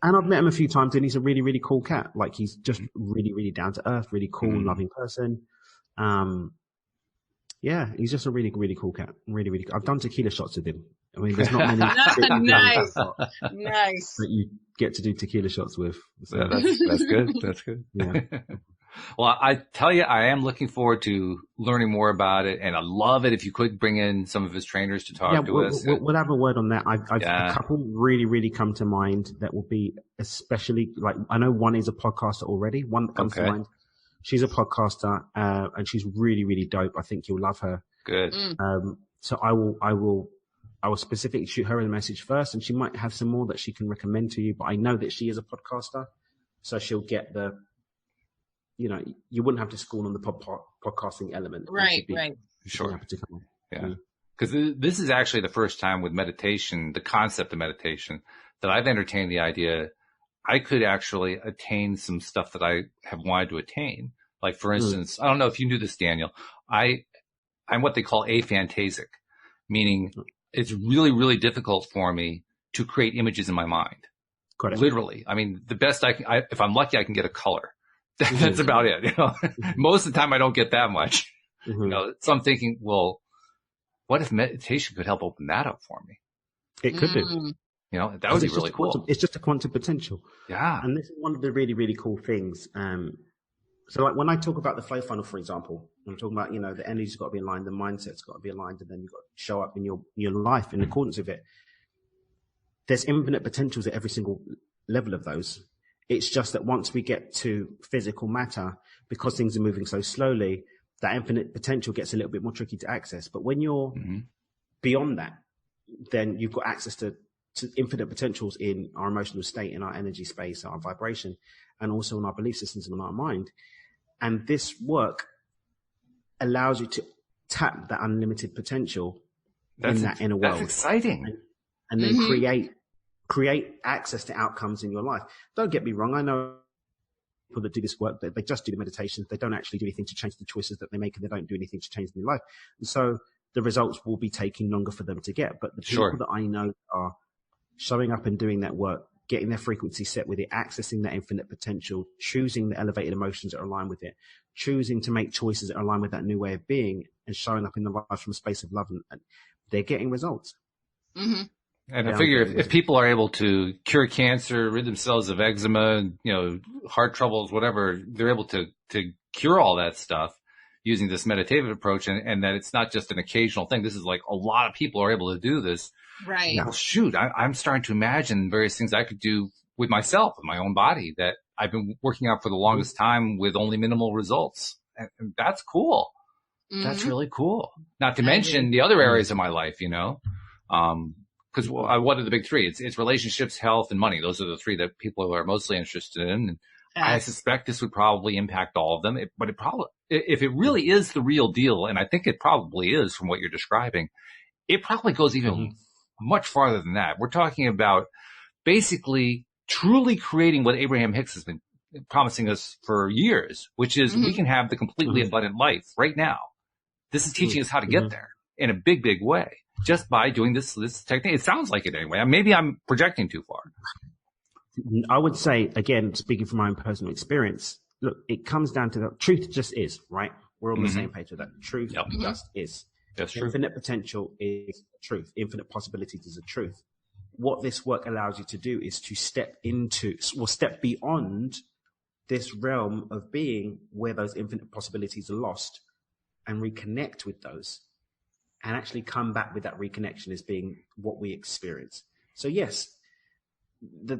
Speaker 3: And I've met him a few times, and he's a really, really cool cat. Like, he's just really, really down to earth, really cool, loving person. Yeah, he's just a really, really cool cat. Really, really cool. I've done tequila shots with him. I mean, there's not many.
Speaker 2: Nice.
Speaker 3: That you get to do tequila shots with. So.
Speaker 1: Yeah, that's good. That's good.
Speaker 3: Yeah.
Speaker 1: Well, I tell you, I am looking forward to learning more about it, and I love it if you could bring in some of his trainers to talk to us.
Speaker 3: We'll have a word on that. A couple really, really come to mind that will be especially, like, I know one is a podcaster already. One that comes to mind. She's a podcaster, and she's really, really dope. I think you'll love her.
Speaker 1: Good.
Speaker 3: So I will specifically shoot her a message first, and she might have some more that she can recommend to you. But I know that she is a podcaster, so she'll get the, you wouldn't have to school on the podcasting element.
Speaker 2: Right.
Speaker 1: Sure. Yeah. Because this is actually the first time with meditation, the concept of meditation, that I've entertained the idea I could actually attain some stuff that I have wanted to attain. Like, for instance, I don't know if you knew this, Daniel. I'm what they call aphantasic, meaning it's really, really difficult for me to create images in my mind.
Speaker 3: Correct.
Speaker 1: Literally. I mean, the best if I'm lucky, I can get a color. That's about it. Most of the time I don't get that much. So I'm thinking, well, what if meditation could help open that up for me?
Speaker 3: It could do.
Speaker 1: That would be really cool.
Speaker 3: It's just a quantum potential.
Speaker 1: Yeah.
Speaker 3: And this is one of the really, really cool things. So like when I talk about the flow funnel, for example, I'm talking about, the energy's got to be aligned, the mindset's got to be aligned, and then you've got to show up in your life in accordance with it. There's infinite potentials at every single level of those. It's just that once we get to physical matter, because things are moving so slowly, that infinite potential gets a little bit more tricky to access. But when you're beyond that, then you've got access to infinite potentials in our emotional state, in our energy space, our vibration, and also in our belief systems and in our mind. And this work allows you to tap that unlimited potential in that inner world.
Speaker 1: That's exciting.
Speaker 3: And then create access to outcomes in your life. Don't get me wrong. I know people that do this work, they just do the meditations. They don't actually do anything to change the choices that they make, and they don't do anything to change their life. And so the results will be taking longer for them to get. But the people that I know are showing up and doing that work, getting their frequency set with it, accessing that infinite potential, choosing the elevated emotions that are aligned with it, choosing to make choices that are aligned with that new way of being, and showing up in the life from a space of love, and they're getting results.
Speaker 1: And I figure if people are able to cure cancer, rid themselves of eczema, heart troubles, whatever, they're able to cure all that stuff using this meditative approach, and that it's not just an occasional thing. This is like a lot of people are able to do this.
Speaker 2: Right.
Speaker 1: Well, shoot, I'm starting to imagine various things I could do with myself, with my own body, that I've been working out for the longest time with only minimal results. And that's cool. That's really cool. Not to mention the other areas of my life, because what are the big three? It's relationships, health, and money. Those are the three that people are mostly interested in. And I suspect this would probably impact all of them. But it probably, if it really is the real deal, and I think it probably is from what you're describing, it probably goes even much farther than that. We're talking about basically truly creating what Abraham Hicks has been promising us for years, which is we can have the completely abundant life right now. This is teaching us how to get there in a big, big way, just by doing this technique. It sounds like it anyway. Maybe I'm projecting too far.
Speaker 3: I would say, again, speaking from my own personal experience, look, it comes down to the truth just is, right? We're on the same page with that. Truth just is.
Speaker 1: That's true.
Speaker 3: Infinite potential is truth. Infinite possibilities is a truth. What this work allows you to do is to step beyond this realm of being where those infinite possibilities are lost, and reconnect with those, and actually come back with that reconnection as being what we experience. So yes,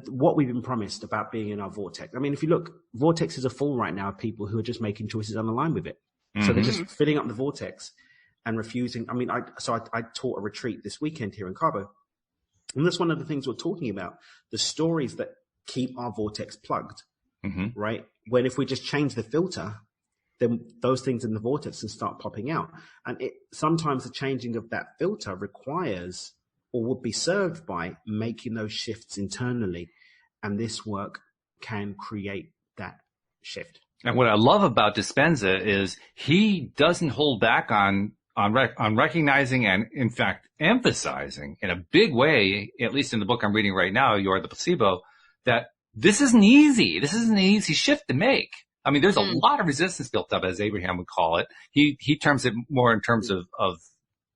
Speaker 3: what we've been promised about being in our vortex. I mean, if you look, vortex is a full right now of people who are just making choices unaligned with it. Mm-hmm. So they're just filling up the vortex and refusing. I mean, I taught a retreat this weekend here in Cabo. And that's one of the things we're talking about, the stories that keep our vortex plugged, right? When if we just change the filter, then those things in the vortex can start popping out. And sometimes the changing of that filter requires or would be served by making those shifts internally. And this work can create that shift.
Speaker 1: And what I love about Dispenza is he doesn't hold back on recognizing and, in fact, emphasizing in a big way, at least in the book I'm reading right now, You Are the Placebo, that this isn't easy. This isn't an easy shift to make. I mean, there's a lot of resistance built up, as Abraham would call it. He terms it more in terms of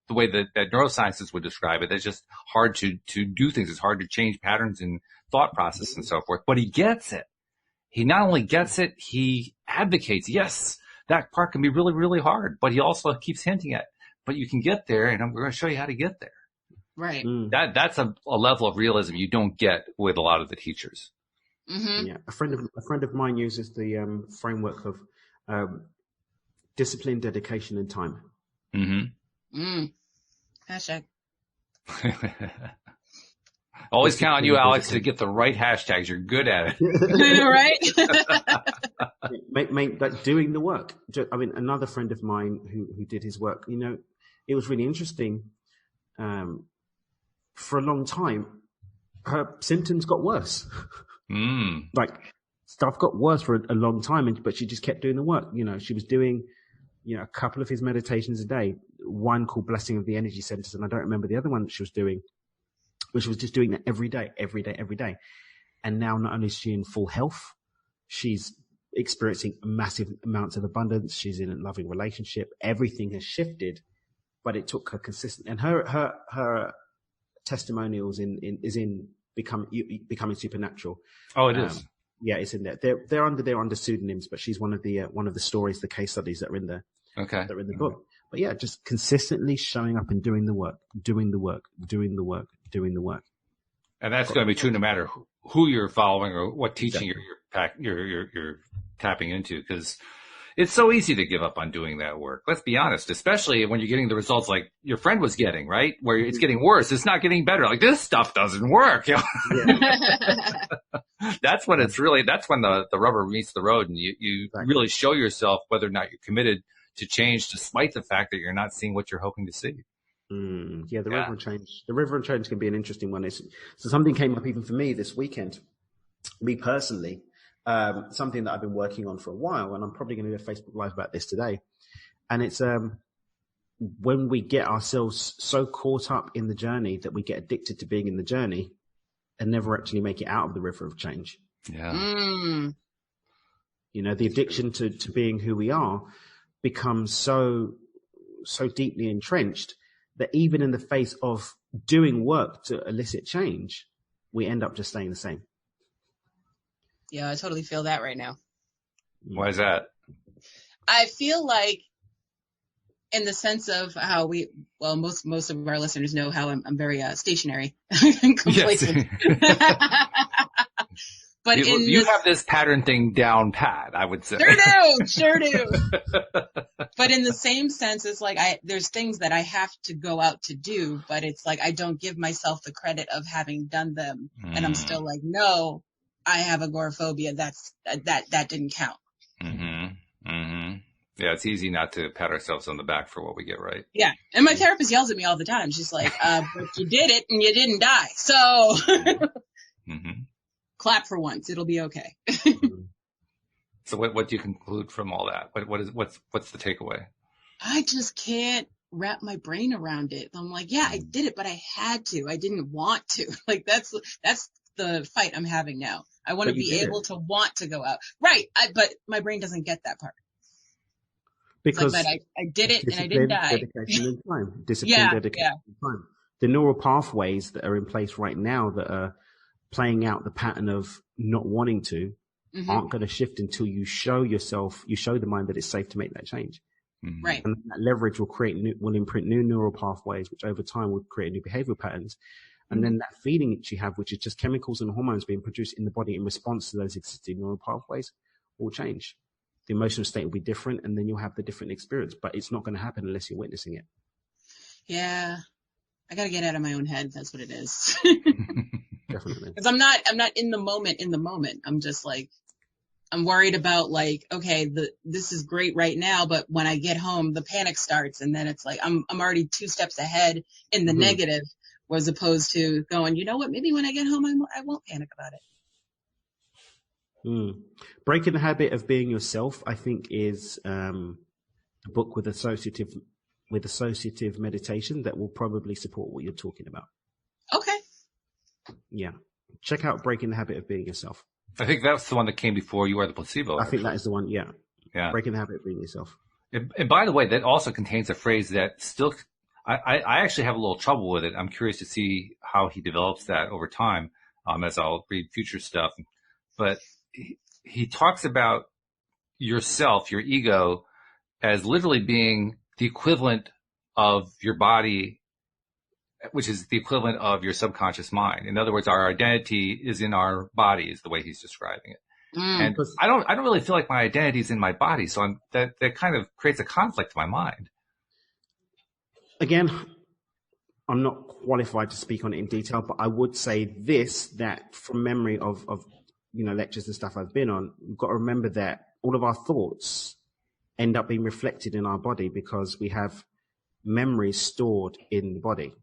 Speaker 1: the way that neurosciences would describe it. It's just hard to do things. It's hard to change patterns in thought process and so forth. But he gets it. He not only gets it, he advocates, yes, that part can be really, really hard. But he also keeps hinting at, but you can get there, and we're going to show you how to get there.
Speaker 2: Right.
Speaker 1: That's a level of realism you don't get with a lot of the teachers.
Speaker 2: Mm-hmm.
Speaker 3: Yeah, a friend of mine uses the framework of discipline, dedication, and time.
Speaker 2: Hashtag.
Speaker 1: Always count on you, Alex, to get the right hashtags. You're good at
Speaker 2: it.
Speaker 3: Right? Make like doing the work. I mean, another friend of mine who did his work, you know, it was really interesting. For a long time, her symptoms got worse. Like stuff got worse for a long time, but she just kept doing the work. You know, she was doing, you know, a couple of his meditations a day, one called Blessing of the Energy Centers, and I don't remember the other one that she was doing, which was just doing that every day. And now not only is she in full health, she's experiencing massive amounts of abundance. She's in a loving relationship. Everything has shifted, but it took her consistent. And her testimonials is in becoming supernatural.
Speaker 1: Oh, it is.
Speaker 3: Yeah, it's in there. They're under pseudonyms, but she's one of the stories, the case studies that are in there.
Speaker 1: Okay.
Speaker 3: That are in the book. But yeah, just consistently showing up and doing the work.
Speaker 1: And that's going to be true no matter who you're following or what teaching you're tapping into, because it's so easy to give up on doing that work. Let's be honest, especially when you're getting the results like your friend was getting, right? Where it's getting worse. It's not getting better. Like, this stuff doesn't work. You know? That's when the rubber meets the road, and you really show yourself whether or not you're committed to change, despite the fact that you're not seeing what you're hoping to see.
Speaker 3: The river and change can be an interesting one. So something came up even for me this weekend, me personally, something that I've been working on for a while, and I'm probably going to do a Facebook Live about this today. And it's when we get ourselves so caught up in the journey that we get addicted to being in the journey and never actually make it out of the river of change.
Speaker 1: Yeah.
Speaker 3: You know, the addiction to being who we are becomes so deeply entrenched that even in the face of doing work to elicit change, we end up just staying the same.
Speaker 2: Yeah, I totally feel that right now.
Speaker 1: Why is that?
Speaker 2: I feel like, in the sense of how most of our listeners know how I'm very stationary and complacent. But
Speaker 1: you have this pattern thing down pat, I would say.
Speaker 2: Sure do. But in the same sense, it's like there's things that I have to go out to do, but it's like I don't give myself the credit of having done them, and I'm still like, no, I have agoraphobia. That didn't count.
Speaker 1: Yeah, it's easy not to pat ourselves on the back for what we get right.
Speaker 2: Yeah, and my therapist yells at me all the time. She's like, "But you did it, and you didn't die, so." Clap for once. It'll be okay.
Speaker 1: So what do you conclude from all that? What's the takeaway?
Speaker 2: I just can't wrap my brain around it. I'm like, yeah, I did it, but I had to. I didn't want to. Like, that's the fight I'm having now. I want to be able to want to go out. Right. But my brain doesn't get that part.
Speaker 3: Because
Speaker 2: I did it and I didn't die.
Speaker 3: Dedication and time. Discipline, dedication, and time. The neural pathways that are in place right now that are playing out the pattern of not wanting to aren't going to shift until you show the mind that it's safe to make that change.
Speaker 2: Right.
Speaker 3: And that leverage will imprint new neural pathways, which over time will create new behavioral patterns. And then that feeling that you have, which is just chemicals and hormones being produced in the body in response to those existing neural pathways, will change. The emotional state will be different, and then you'll have the different experience. But it's not going to happen unless you're witnessing it.
Speaker 2: Yeah. I got to get out of my own head. That's what it is.
Speaker 3: Definitely.
Speaker 2: Because I'm not in the moment. I'm just like, I'm worried about like, okay, this is great right now, but when I get home, the panic starts, and then it's like I'm already 2 steps ahead in the negative, as opposed to going, you know what? Maybe when I get home, I won't panic about it.
Speaker 3: Breaking the Habit of Being Yourself, I think, is a book with associative meditation that will probably support what you're talking about.
Speaker 2: Okay.
Speaker 3: Yeah. Check out Breaking the Habit of Being Yourself.
Speaker 1: I think that's the one that came before You Are the Placebo.
Speaker 3: I think that is the one, yeah. Breaking the Habit of Being Yourself.
Speaker 1: And by the way, that also contains a phrase that still, I actually have a little trouble with it. I'm curious to see how he develops that over time, as I'll read future stuff. But he talks about yourself, your ego, as literally being the equivalent of your body, which is the equivalent of your subconscious mind. In other words, our identity is in our body, is the way he's describing it. And I don't really feel like my identity is in my body. So that kind of creates a conflict in my mind.
Speaker 3: Again, I'm not qualified to speak on it in detail, but I would say this, that from memory of lectures and stuff I've been on, we've got to remember that all of our thoughts end up being reflected in our body because we have memories stored in the body.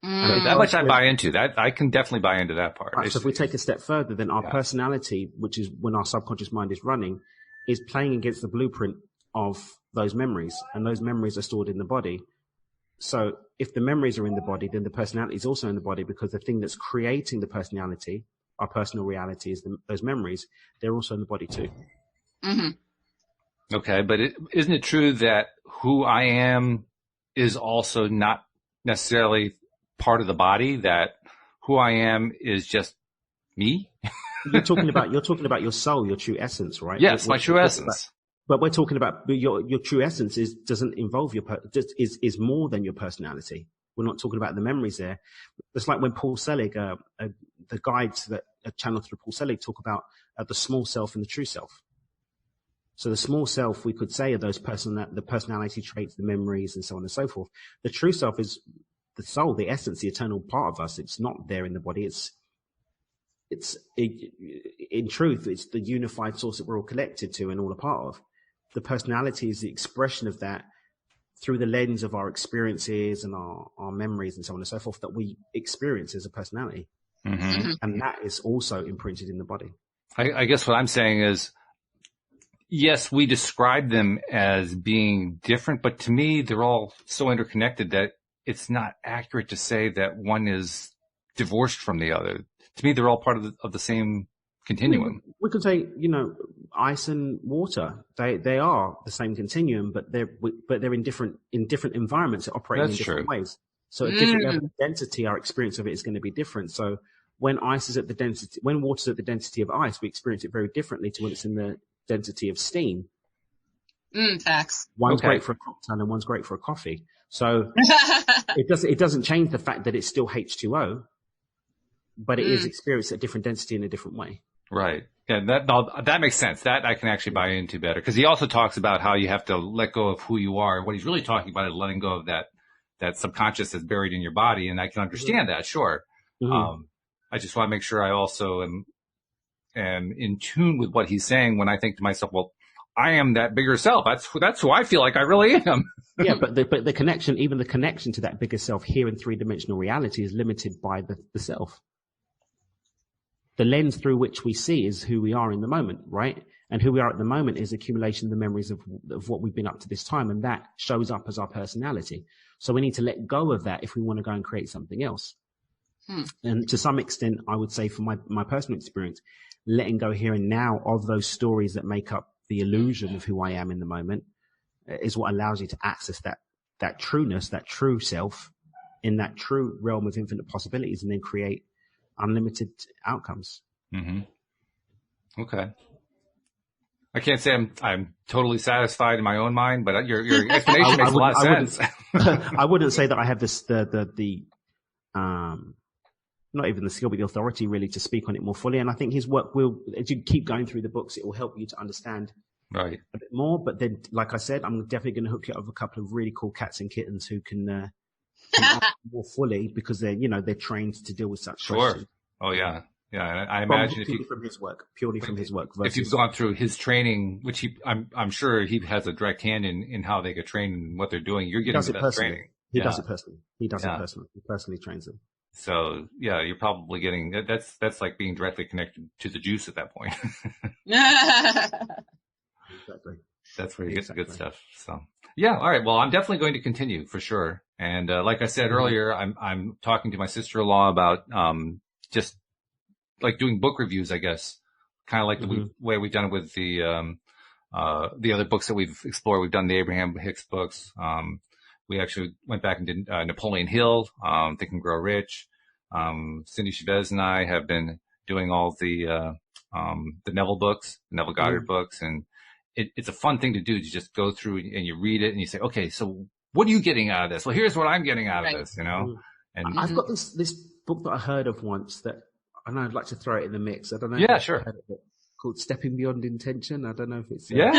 Speaker 1: That much I buy into. That I can definitely buy into that part.
Speaker 3: Right, so if we take a step further, then our personality, which is when our subconscious mind is running, is playing against the blueprint of those memories, and those memories are stored in the body. So if the memories are in the body, then the personality is also in the body, because the thing that's creating the personality, our personal reality, is those memories. They're also in the body too.
Speaker 2: Mm-hmm.
Speaker 1: Okay, but isn't it true that who I am is also not necessarily part of the body, that who I am is just me?
Speaker 3: You're talking about your soul, your true essence, right?
Speaker 1: Yes, my true essence.
Speaker 3: But we're talking about your true essence doesn't involve is more than your personality. We're not talking about the memories there. It's like when Paul Selig, the guides that are channeled through Paul Selig, talk about the small self and the true self. So the small self, we could say, are those the personality traits, the memories, and so on and so forth. The true self is the soul, the essence, the eternal part of us. It's not there in the body. In truth, it's the unified source that we're all connected to and all a part of. The personality is the expression of that through the lens of our experiences and our memories and so on and so forth that we experience as a personality.
Speaker 1: Mm-hmm.
Speaker 3: And that is also imprinted in the body.
Speaker 1: I guess what I'm saying is, yes, we describe them as being different, but to me, they're all so interconnected that it's not accurate to say that one is divorced from the other. To me, they're all part of the same continuum.
Speaker 3: We could say, ice and water, they are the same continuum, but they're in different environments that operate in different ways. So at different level of density, our experience of it is going to be different. So when water's at the density of ice, we experience it very differently to when it's in the density of steam.
Speaker 2: Facts.
Speaker 3: One's great for a cocktail and one's great for a coffee. So it doesn't change the fact that it's still H2O, but it is experienced at different density in a different way.
Speaker 1: Right. Yeah, that makes sense. That I can actually buy into better, because he also talks about how you have to let go of who you are. What he's really talking about is letting go of that subconscious that's buried in your body, and I can understand that, sure.
Speaker 3: Mm-hmm.
Speaker 1: I just want to make sure I also am in tune with what he's saying when I think to myself, well, I am that bigger self. That's who I feel like I really am.
Speaker 3: Yeah, but the connection, even the connection to that bigger self here in three-dimensional reality, is limited by the self. The lens through which we see is who we are in the moment, right? And who we are at the moment is accumulation of the memories of what we've been up to this time, and that shows up as our personality. So we need to let go of that if we want to go and create something else. And to some extent, I would say, from my personal experience, letting go here and now of those stories that make up the illusion of who I am in the moment is what allows you to access that trueness, that true self, in that true realm of infinite possibilities, and then create unlimited outcomes.
Speaker 1: Mm-hmm. Okay. I can't say I'm totally satisfied in my own mind, but your explanation makes a lot of sense.
Speaker 3: I wouldn't say that I have not even the skill, but the authority really to speak on it more fully. And I think his work will, as you keep going through the books, it will help you to understand
Speaker 1: Right.
Speaker 3: a bit more. But then, like I said, I'm definitely going to hook you up with a couple of really cool cats and kittens who can answer more fully, because they're trained to deal with such questions.
Speaker 1: Oh yeah. Yeah. I imagine
Speaker 3: purely from his work.
Speaker 1: If you've gone through his training, which I'm sure he has a direct hand in how they get trained and what they're doing. You're getting the best training.
Speaker 3: He does it personally. He personally trains them.
Speaker 1: So yeah, you're probably getting that's like being directly connected to the juice at that point.
Speaker 3: Exactly.
Speaker 1: That's where you get the good stuff. So yeah, all right. Well, I'm definitely going to continue for sure. And like I said earlier, I'm talking to my sister-in-law about just like doing book reviews, I guess, kind of like the way we've done it with the other books that we've explored. We've done the Abraham Hicks books. We actually went back and did Napoleon Hill, Think and Grow Rich. Cindy Chavez and I have been doing all the Neville books, the Neville Goddard books, and it's a fun thing to do, to just go through and you read it and you say, okay, so what are you getting out of this? Well, here's what I'm getting out of this, And
Speaker 3: I've got this book that I heard of once that I know I'd like to throw it in the mix. I don't know.
Speaker 1: Yeah, sure.
Speaker 3: Called Stepping Beyond Intention. I don't know if it's
Speaker 1: yeah.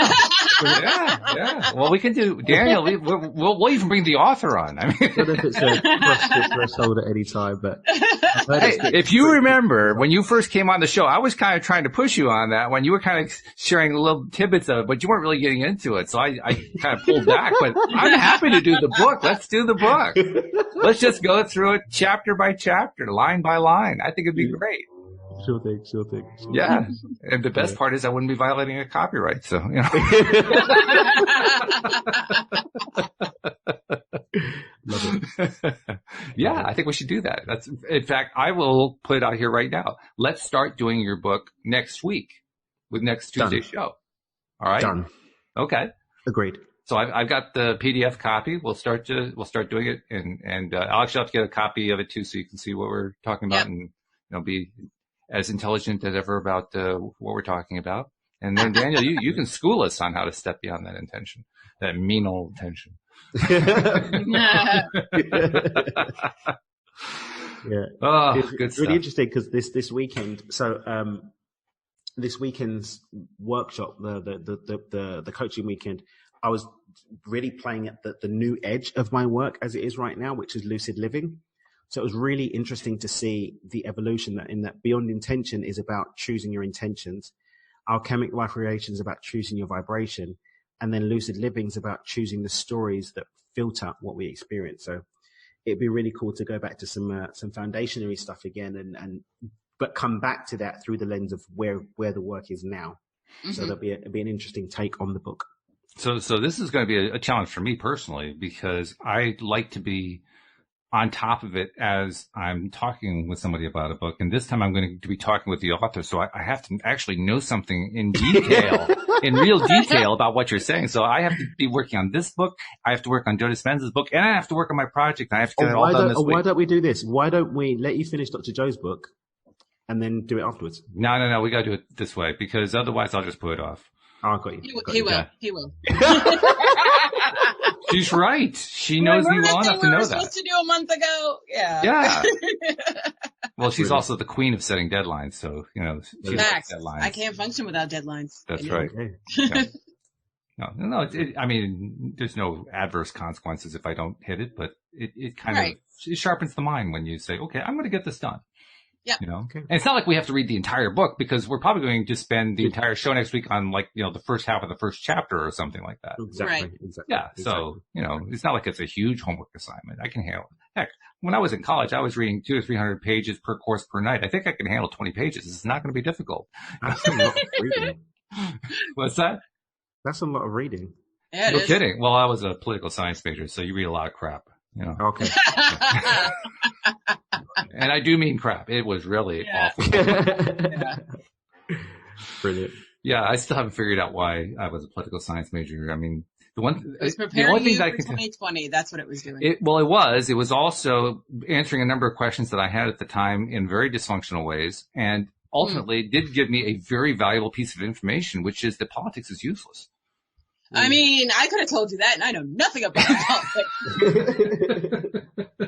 Speaker 1: Well, we can do, Daniel. We'll even bring the author on. I mean,
Speaker 3: I don't know if it's a CrossFit threshold at any time, but
Speaker 1: hey, if you remember when you first came on the show, I was kind of trying to push you on that when you were kind of sharing little tidbits of it, but you weren't really getting into it. So I kind of pulled back. But I'm happy to do the book. Let's do the book. Let's just go through it chapter by chapter, line by line. I think it'd be great.
Speaker 3: Sure thing.
Speaker 1: Yeah. And the best part is I wouldn't be violating a copyright. So,
Speaker 3: Love it.
Speaker 1: Yeah, I think we should do that. In fact, I will put it out here right now. Let's start doing your book next week with next Tuesday's show. All right.
Speaker 3: Done.
Speaker 1: Okay.
Speaker 3: Agreed.
Speaker 1: So I've got the PDF copy. We'll start doing it, and I'll actually have to get a copy of it too, so you can see what we're talking about, and be as intelligent as ever about what we're talking about. And then Daniel, you can school us on how to step beyond that intention, that mean old intention.
Speaker 3: Yeah.
Speaker 1: Oh,
Speaker 3: it's
Speaker 1: good stuff.
Speaker 3: really interesting because this weekend, this weekend's workshop, the coaching weekend, I was really playing at the new edge of my work as it is right now, which is lucid living. So it was really interesting to see the evolution that beyond intention is about choosing your intentions. Alchemic life creation is about choosing your vibration. And then lucid living is about choosing the stories that filter what we experience. So it'd be really cool to go back to some foundationary stuff again but come back to that through the lens of where the work is now. So it'll be an interesting take on the book.
Speaker 1: So this is going to be a challenge for me personally, because I like to be on top of it as I'm talking with somebody about a book. And this time I'm going to be talking with the author. So I have to actually know something in detail, in real detail about what you're saying. So I have to be working on this book. I have to work on Joe Dispenza's book, and I have to work on my project. I have to get it all done this week.
Speaker 3: Why don't we do this? Why don't we let you finish Dr. Joe's book and then do it afterwards?
Speaker 1: No. We got to do it this way, because otherwise I'll just put it off.
Speaker 3: Oh, I got you.
Speaker 2: He will.
Speaker 1: She's right. She knows me well enough to know that. We were
Speaker 2: supposed to do a month ago.
Speaker 1: Yeah. Well, she's also the queen of setting deadlines, so she likes deadlines.
Speaker 2: I can't function without deadlines.
Speaker 1: That's right. Yeah. No. I mean, there's no adverse consequences if I don't hit it, but it kind of it sharpens the mind when you say, "Okay, I'm going to get this done."
Speaker 2: Yeah.
Speaker 1: Okay. And it's not like we have to read the entire book, because we're probably going to spend the entire show next week on the first half of the first chapter or something like that.
Speaker 3: Exactly.
Speaker 2: Right.
Speaker 3: Exactly.
Speaker 1: Yeah. So, it's not like it's a huge homework assignment. I can handle it. Heck, when I was in college, I was reading 200 or 300 pages per course per night. I think I can handle 20 pages. It's not going to be difficult.
Speaker 3: That's a lot of reading.
Speaker 1: What's that?
Speaker 3: That's a lot of reading.
Speaker 2: Yeah,
Speaker 1: no kidding. Well, I was a political science major, so you read a lot of crap.
Speaker 3: Okay.
Speaker 1: And I do mean crap. It was really awful.
Speaker 3: Brilliant.
Speaker 1: Yeah, I still haven't figured out why I was a political science major. I mean,
Speaker 2: it was preparing you for 2020. That's what it was doing.
Speaker 1: It was also answering a number of questions that I had at the time in very dysfunctional ways, and ultimately did give me a very valuable piece of information, which is that politics is useless.
Speaker 2: I mean, I could have told you that, and I know nothing about politics.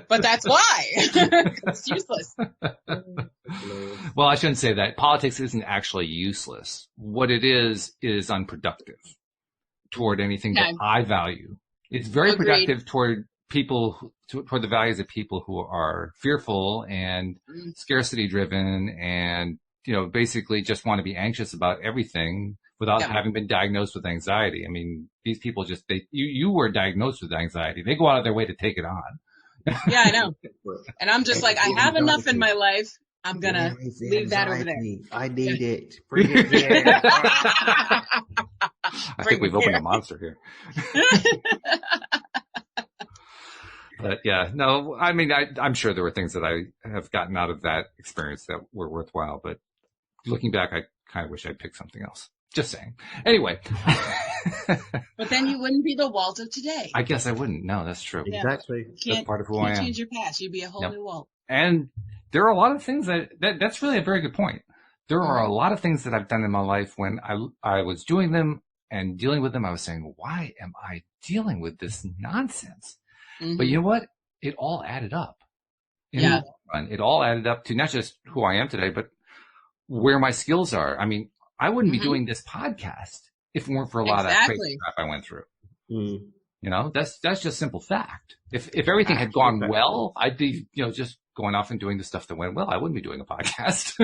Speaker 2: But that's why. It's useless.
Speaker 1: Well, I shouldn't say that. Politics isn't actually useless. What it is unproductive toward anything that I value. It's very productive toward people, toward the values of people who are fearful and scarcity driven and, basically just want to be anxious about everything without having been diagnosed with anxiety. I mean, these people you were diagnosed with anxiety. They go out of their way to take it on.
Speaker 2: Yeah, I know. And I'm just like, I have enough in my life. I'm going to leave that over there.
Speaker 3: I need it. Bring it here.
Speaker 1: I think we've opened a monster here. But yeah, no, I mean, I'm sure there were things that I have gotten out of that experience that were worthwhile. But looking back, I kind of wish I'd picked something else. Just saying. Anyway.
Speaker 2: But then you wouldn't be the Walt of today.
Speaker 1: I guess I wouldn't. No, that's true.
Speaker 2: Yeah.
Speaker 3: Exactly.
Speaker 1: That's part of who I am.
Speaker 2: You can't change your past. You'd be a whole new Walt.
Speaker 1: And there are a lot of things that's really a very good point. There are a lot of things that I've done in my life when I was doing them and dealing with them. I was saying, why am I dealing with this nonsense? Mm-hmm. But you know what? It all added up. It all added up to not just who I am today, but where my skills are. I mean, I wouldn't be doing this podcast if it weren't for a lot of that crazy crap I went through. Mm. That's just simple fact. If everything had gone well, I'd be, just going off and doing the stuff that went well. I wouldn't be doing a podcast.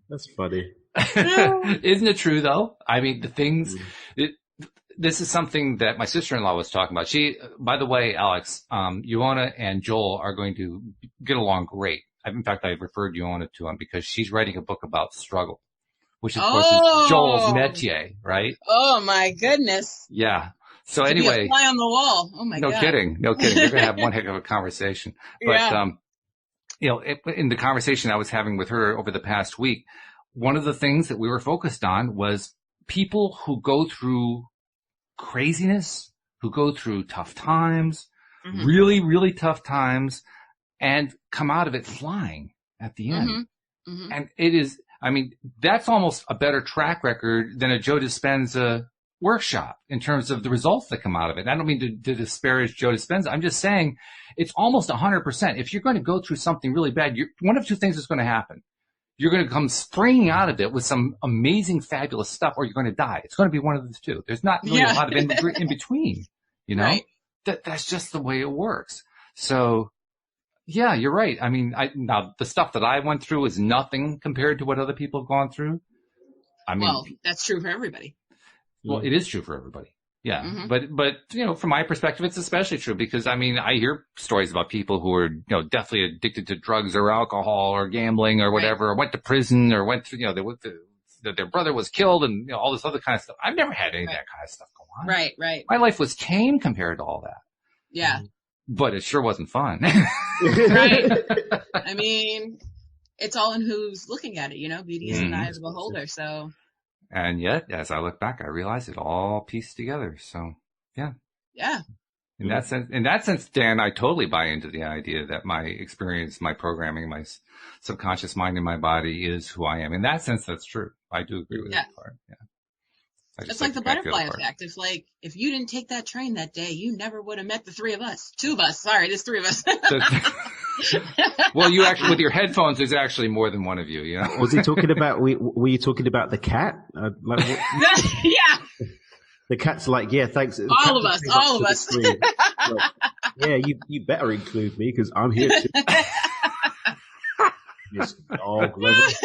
Speaker 3: That's funny.
Speaker 1: Isn't it true though? I mean, the things, this is something that my sister-in-law was talking about. By the way, Alex, Ioana and Joel are going to get along great. In fact, I referred Ioana to him because she's writing a book about struggle, which of course is Joel's métier, right?
Speaker 2: Oh my goodness.
Speaker 1: Yeah. So anyway.
Speaker 2: Be a fly on the wall. Oh my God.
Speaker 1: No kidding. You're going to have one heck of a conversation. But, in the conversation I was having with her over the past week, one of the things that we were focused on was people who go through craziness, who go through tough times, really, really tough times, and come out of it flying at the end. Mm-hmm. Mm-hmm. And it is, I mean, that's almost a better track record than a Joe Dispenza workshop in terms of the results that come out of it. I don't mean to disparage Joe Dispenza. I'm just saying it's almost 100%. If you're going to go through something really bad, one of two things is going to happen. You're going to come springing out of it with some amazing, fabulous stuff, or you're going to die. It's going to be one of the two. There's not really a lot of in between, Right. That's just the way it works. So, yeah, you're right. I mean, now the stuff that I went through is nothing compared to what other people have gone through. I mean,
Speaker 2: well, that's true for everybody.
Speaker 1: Well, it is true for everybody. Yeah. Mm-hmm. But, from my perspective, it's especially true because, I mean, I hear stories about people who are, definitely addicted to drugs or alcohol or gambling or whatever, or went to prison or went through, their brother was killed and, all this other kind of stuff. I've never had any of that kind of stuff go on.
Speaker 2: Right, right.
Speaker 1: My life was tame compared to all that.
Speaker 2: Yeah.
Speaker 1: But it sure wasn't fun.
Speaker 2: Right. I mean, it's all in who's looking at it, beauty is in the eye of the beholder, so.
Speaker 1: And yet, as I look back, I realize it all pieced together. So, yeah.
Speaker 2: Yeah.
Speaker 1: In that sense, Dan, I totally buy into the idea that my experience, my programming, my subconscious mind in my body is who I am. In that sense, that's true. I do agree with that part. Yeah.
Speaker 2: It's like the butterfly effect. If you didn't take that train that day, you never would have met the three of us. Two of us. Sorry, there's three of us.
Speaker 1: Well, you actually, with your headphones, there's actually more than one of you,
Speaker 3: Was he talking about, were you talking about the cat?
Speaker 2: Yeah.
Speaker 3: The cat's like, yeah, thanks.
Speaker 2: All of us.
Speaker 3: Like, yeah, you better include me because I'm here too. This dog lover.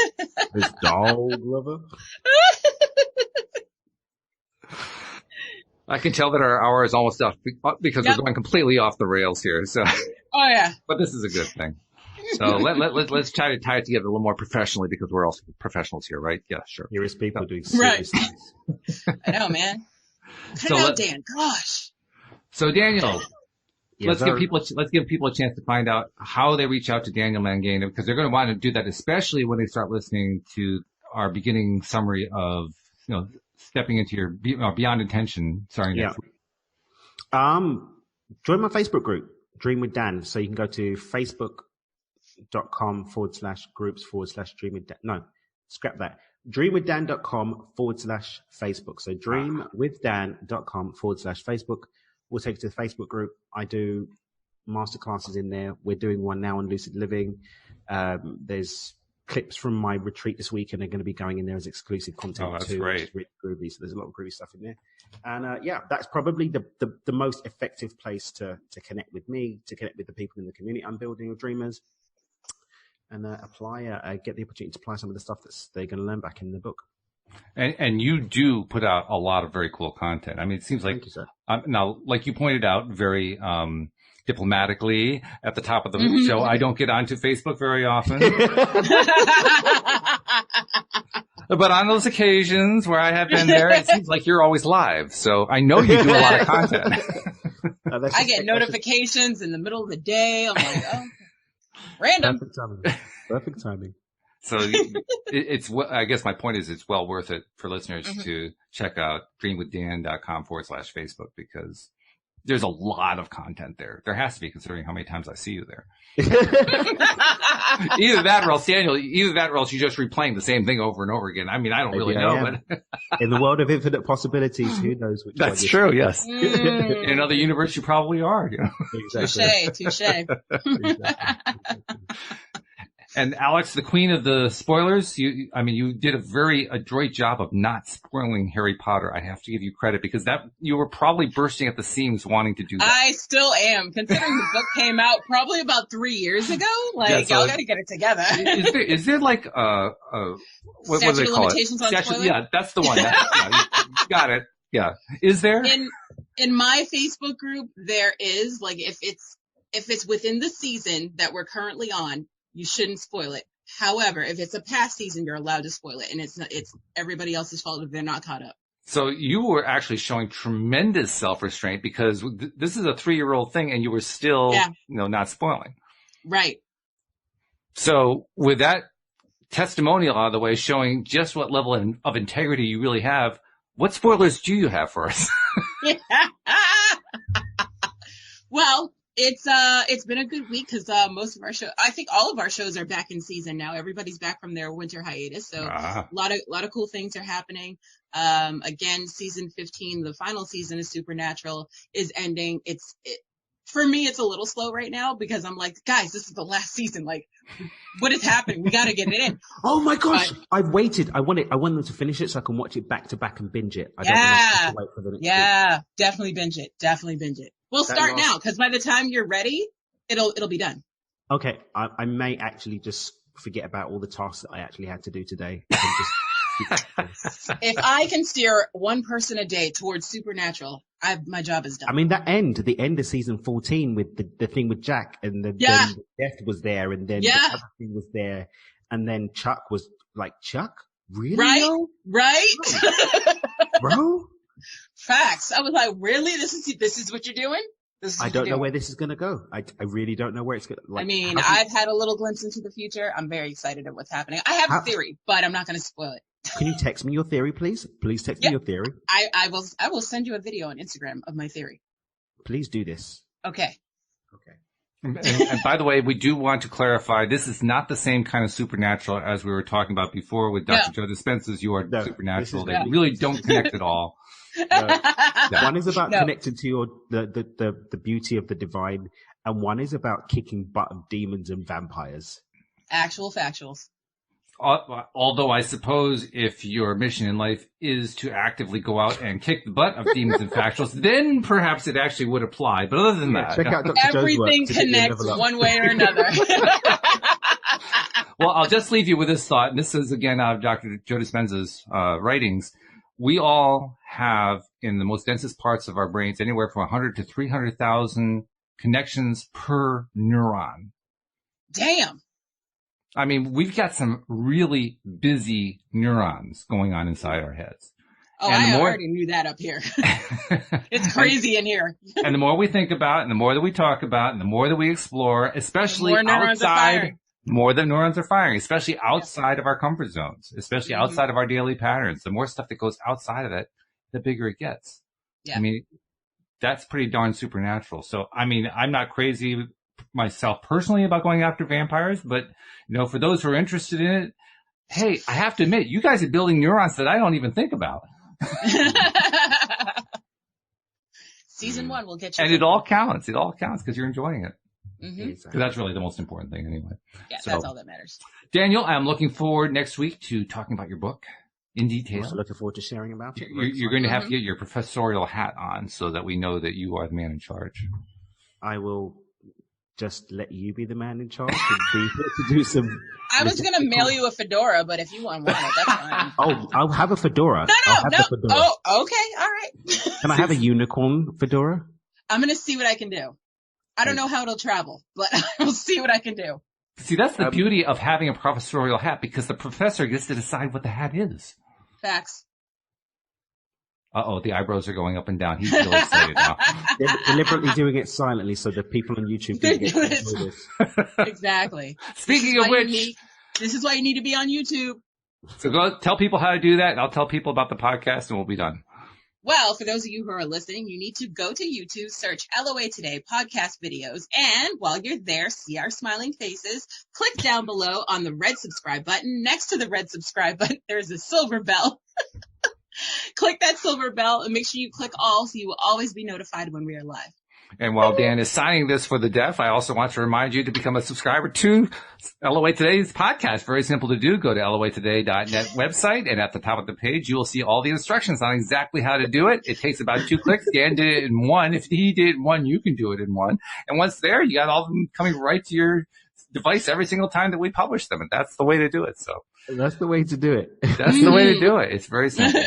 Speaker 1: I can tell that our hour is almost up because we're going completely off the rails here. So,
Speaker 2: oh yeah,
Speaker 1: but this is a good thing. So let's try to tie it together a little more professionally because we're also professionals here, right? Yeah, sure.
Speaker 3: Here is people doing serious things.
Speaker 2: I know, man. Dan. Gosh.
Speaker 1: So Daniel, let's give people a chance to find out how they reach out to Daniel Mangano because they're going to want to do that, especially when they start listening to our beginning summary of stepping into your Beyond Intention starting next week.
Speaker 3: Join my Facebook group, Dream with Dan. So you can go to facebook.com/groups/Dream with Dan. No, scrap that. dreamwithdan.com/Facebook. So dreamwithdan.com/Facebook. We'll take you to the Facebook group. I do masterclasses in there. We're doing one now on lucid living. There's clips from my retreat this week, and they're going to be going in there as exclusive content.
Speaker 1: Oh, that's
Speaker 3: too,
Speaker 1: great.
Speaker 3: which is really groovy. So there's a lot of groovy stuff in there. And that's probably the most effective place to connect with me, to connect with the people in the community I'm building with Dreamers, and get the opportunity to apply some of the stuff that they're going to learn back in the book.
Speaker 1: And you do put out a lot of very cool content. I mean, it seems like,
Speaker 3: Thank you, sir.
Speaker 1: Now, like you pointed out very diplomatically at the top of the show, I don't get onto Facebook very often. But on those occasions where I have been there, it seems like you're always live. So I know you do a lot of content.
Speaker 2: I get notifications in the middle of the day. I'm like, oh, random.
Speaker 3: Perfect timing.
Speaker 1: So I guess my point is it's well worth it for listeners to check out dreamwithdan.com/Facebook, because there's a lot of content there. There has to be, considering how many times I see you there. Either that or else you're just replaying the same thing over and over again. I mean, I don't really know, but
Speaker 3: in the world of infinite possibilities, who knows which
Speaker 1: that's true, yes. In another universe, you probably are. You know?
Speaker 2: Exactly. Touche.
Speaker 1: And Alex, the queen of the spoilers, you did a very adroit job of not spoiling Harry Potter. I have to give you credit, because you were probably bursting at the seams wanting to do that.
Speaker 2: I still am, considering the book came out probably about 3 years ago. Like, y'all got to get it together.
Speaker 1: Is there like what do they call
Speaker 2: limitations
Speaker 1: it?
Speaker 2: on spoilers?
Speaker 1: Yeah, that's the one. You got it. Yeah. Is there?
Speaker 2: In my Facebook group, there is, like, if it's within the season that we're currently on, you shouldn't spoil it. However, if it's a past season, you're allowed to spoil it, and it's everybody else's fault if they're not caught up.
Speaker 1: So you were actually showing tremendous self-restraint, because this is a 3-year-old thing, and you were still, not spoiling.
Speaker 2: Right.
Speaker 1: So with that testimonial out of the way, showing just what level of integrity you really have, what spoilers do you have for us?
Speaker 2: Well, it's been a good week, because most of our I think all of our shows are back in season now. Everybody's back from their winter hiatus, so a lot of cool things are happening. Again, season 15, the final season of Supernatural, is ending. For me, it's a little slow right now, because I'm like, guys, this is the last season. Like, what is happening? We got to get it in.
Speaker 3: Oh my gosh! I've waited. I want them to finish it so I can watch it back to back and binge it. I don't want to wait for the next week.
Speaker 2: Definitely binge it. We'll start now, because by the time you're ready, it'll be done.
Speaker 3: Okay, I may actually just forget about all the tasks that I actually had to do today.
Speaker 2: If I can steer one person a day towards Supernatural, my job is done.
Speaker 3: I mean, the end of season 14 with the thing with Jack, and then death was there, and then the other thing was there, and then Chuck was like, Chuck? Really?
Speaker 2: Right?
Speaker 3: Bro?
Speaker 2: Facts. I was like, really? This is what you're doing?
Speaker 3: I don't know where this is going to go. I really don't know where it's going to.
Speaker 2: I mean, I've had a little glimpse into the future. I'm very excited at what's happening. I have a theory, but I'm not going to spoil it.
Speaker 3: Can you text me your theory, please? Please text me your theory.
Speaker 2: I will send you a video on Instagram of my theory.
Speaker 3: Please do this.
Speaker 2: Okay.
Speaker 1: And by the way, we do want to clarify, this is not the same kind of supernatural as we were talking about before with Dr. Joe Dispenza's You Are Supernatural. They really don't connect at all.
Speaker 3: One is about connecting to the beauty of the divine, and one is about kicking butt of demons and vampires.
Speaker 2: Actual factuals.
Speaker 1: Although I suppose if your mission in life is to actively go out and kick the butt of demons and factuals, then perhaps it actually would apply. But other than that,
Speaker 3: check out Dr.
Speaker 2: Everything connects one way or another.
Speaker 1: Well, I'll just leave you with this thought, and this is again out of Dr. Joe Dispenza's writings. We all have, in the most densest parts of our brains, anywhere from 100 to 300,000 connections per neuron.
Speaker 2: Damn.
Speaker 1: I mean, we've got some really busy neurons going on inside our heads.
Speaker 2: Oh, I already knew that up here. It's crazy in here.
Speaker 1: And the more we think about, and the more that we talk about, and the more that we explore, especially outside, more the neurons are firing, especially outside of our comfort zones, especially outside of our daily patterns. The more stuff that goes outside of it, the bigger it gets.
Speaker 2: Yeah.
Speaker 1: I mean, that's pretty darn supernatural. So, I mean, I'm not crazy myself personally about going after vampires, but, you know, for those who are interested in it, Hey, I have to admit, you guys are building neurons that I don't even think about.
Speaker 2: Season 1 will get you.
Speaker 1: And it all counts. It all counts because you're enjoying it.
Speaker 2: Mm-hmm.
Speaker 1: Because that's really the most important thing anyway.
Speaker 2: Yeah, so, that's all that matters.
Speaker 1: Daniel, I'm looking forward next week to talking about your book in detail.
Speaker 3: Also looking forward to sharing about it.
Speaker 1: You're going to have to get your professorial hat on so that we know that you are the man in charge.
Speaker 3: I will just let you be the man in charge and be here to do some.
Speaker 2: I was going to mail you a fedora, but if you want it, that's fine.
Speaker 3: Oh, I'll have a fedora.
Speaker 2: No. Oh, okay. All right.
Speaker 3: Can I have a unicorn fedora?
Speaker 2: I'm going to see what I can do. I don't know how it'll travel, but I'll see what I can do.
Speaker 1: See, that's the beauty of having a professorial hat because the professor gets to decide what the hat is.
Speaker 2: Facts.
Speaker 1: Uh-oh, the eyebrows are going up and down. He's really excited now.
Speaker 3: They're deliberately doing it silently so that people on YouTube can get to this.
Speaker 2: Exactly.
Speaker 1: Speaking of which,
Speaker 2: this is why you need to be on YouTube.
Speaker 1: So go tell people how to do that. I'll tell people about the podcast and we'll be done.
Speaker 2: Well, for those of you who are listening, you need to go to YouTube, search LOA Today podcast videos, and while you're there, see our smiling faces. Click down below on the red subscribe button. Next to the red subscribe button, there's a silver bell. Click that silver bell and make sure you click all so you will always be notified when we are live.
Speaker 1: And while Dan is signing this for the deaf, I also want to remind you to become a subscriber to LOA Today's podcast. Very simple to do. Go to loatoday.net website, and at the top of the page, you will see all the instructions on exactly how to do it. It takes about 2 clicks. Dan did it in 1. If he did it in 1, you can do it in 1. And once there, you got all of them coming right to your device every single time that we publish them. And that's the way to do it. So
Speaker 3: that's the way to do it.
Speaker 1: That's the way to do it. It's very simple.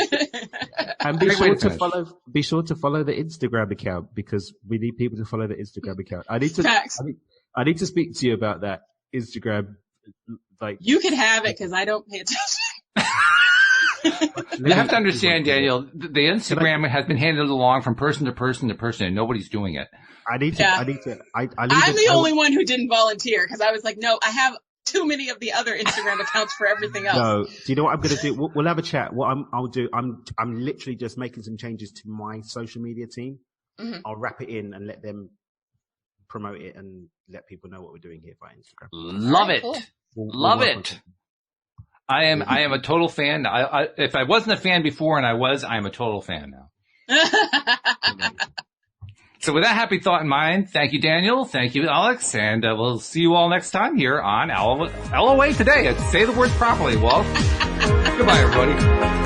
Speaker 3: And be sure to follow the Instagram account because we need people to follow the Instagram account. I need to speak to you about that Instagram. Like
Speaker 2: you can have it because I don't pay attention.
Speaker 1: You have to understand, Daniel, the Instagram has been handed along from person to person to person, and nobody's doing it.
Speaker 2: I'm the only one who didn't volunteer because I was like, no, I have too many of the other Instagram accounts for everything else.
Speaker 3: No, do you know what I'm going to do? We'll have a chat. What I'll do, I'm literally just making some changes to my social media team. Mm-hmm. I'll wrap it in and let them promote it and let people know what we're doing here via Instagram.
Speaker 1: Love it. Cool. Love it. I am a total fan. If I wasn't a fan before and I'm a total fan now. So with that happy thought in mind, thank you, Daniel. Thank you, Alex. And we'll see you all next time here on LOA Today. Say the words properly, Walt. Goodbye, everybody.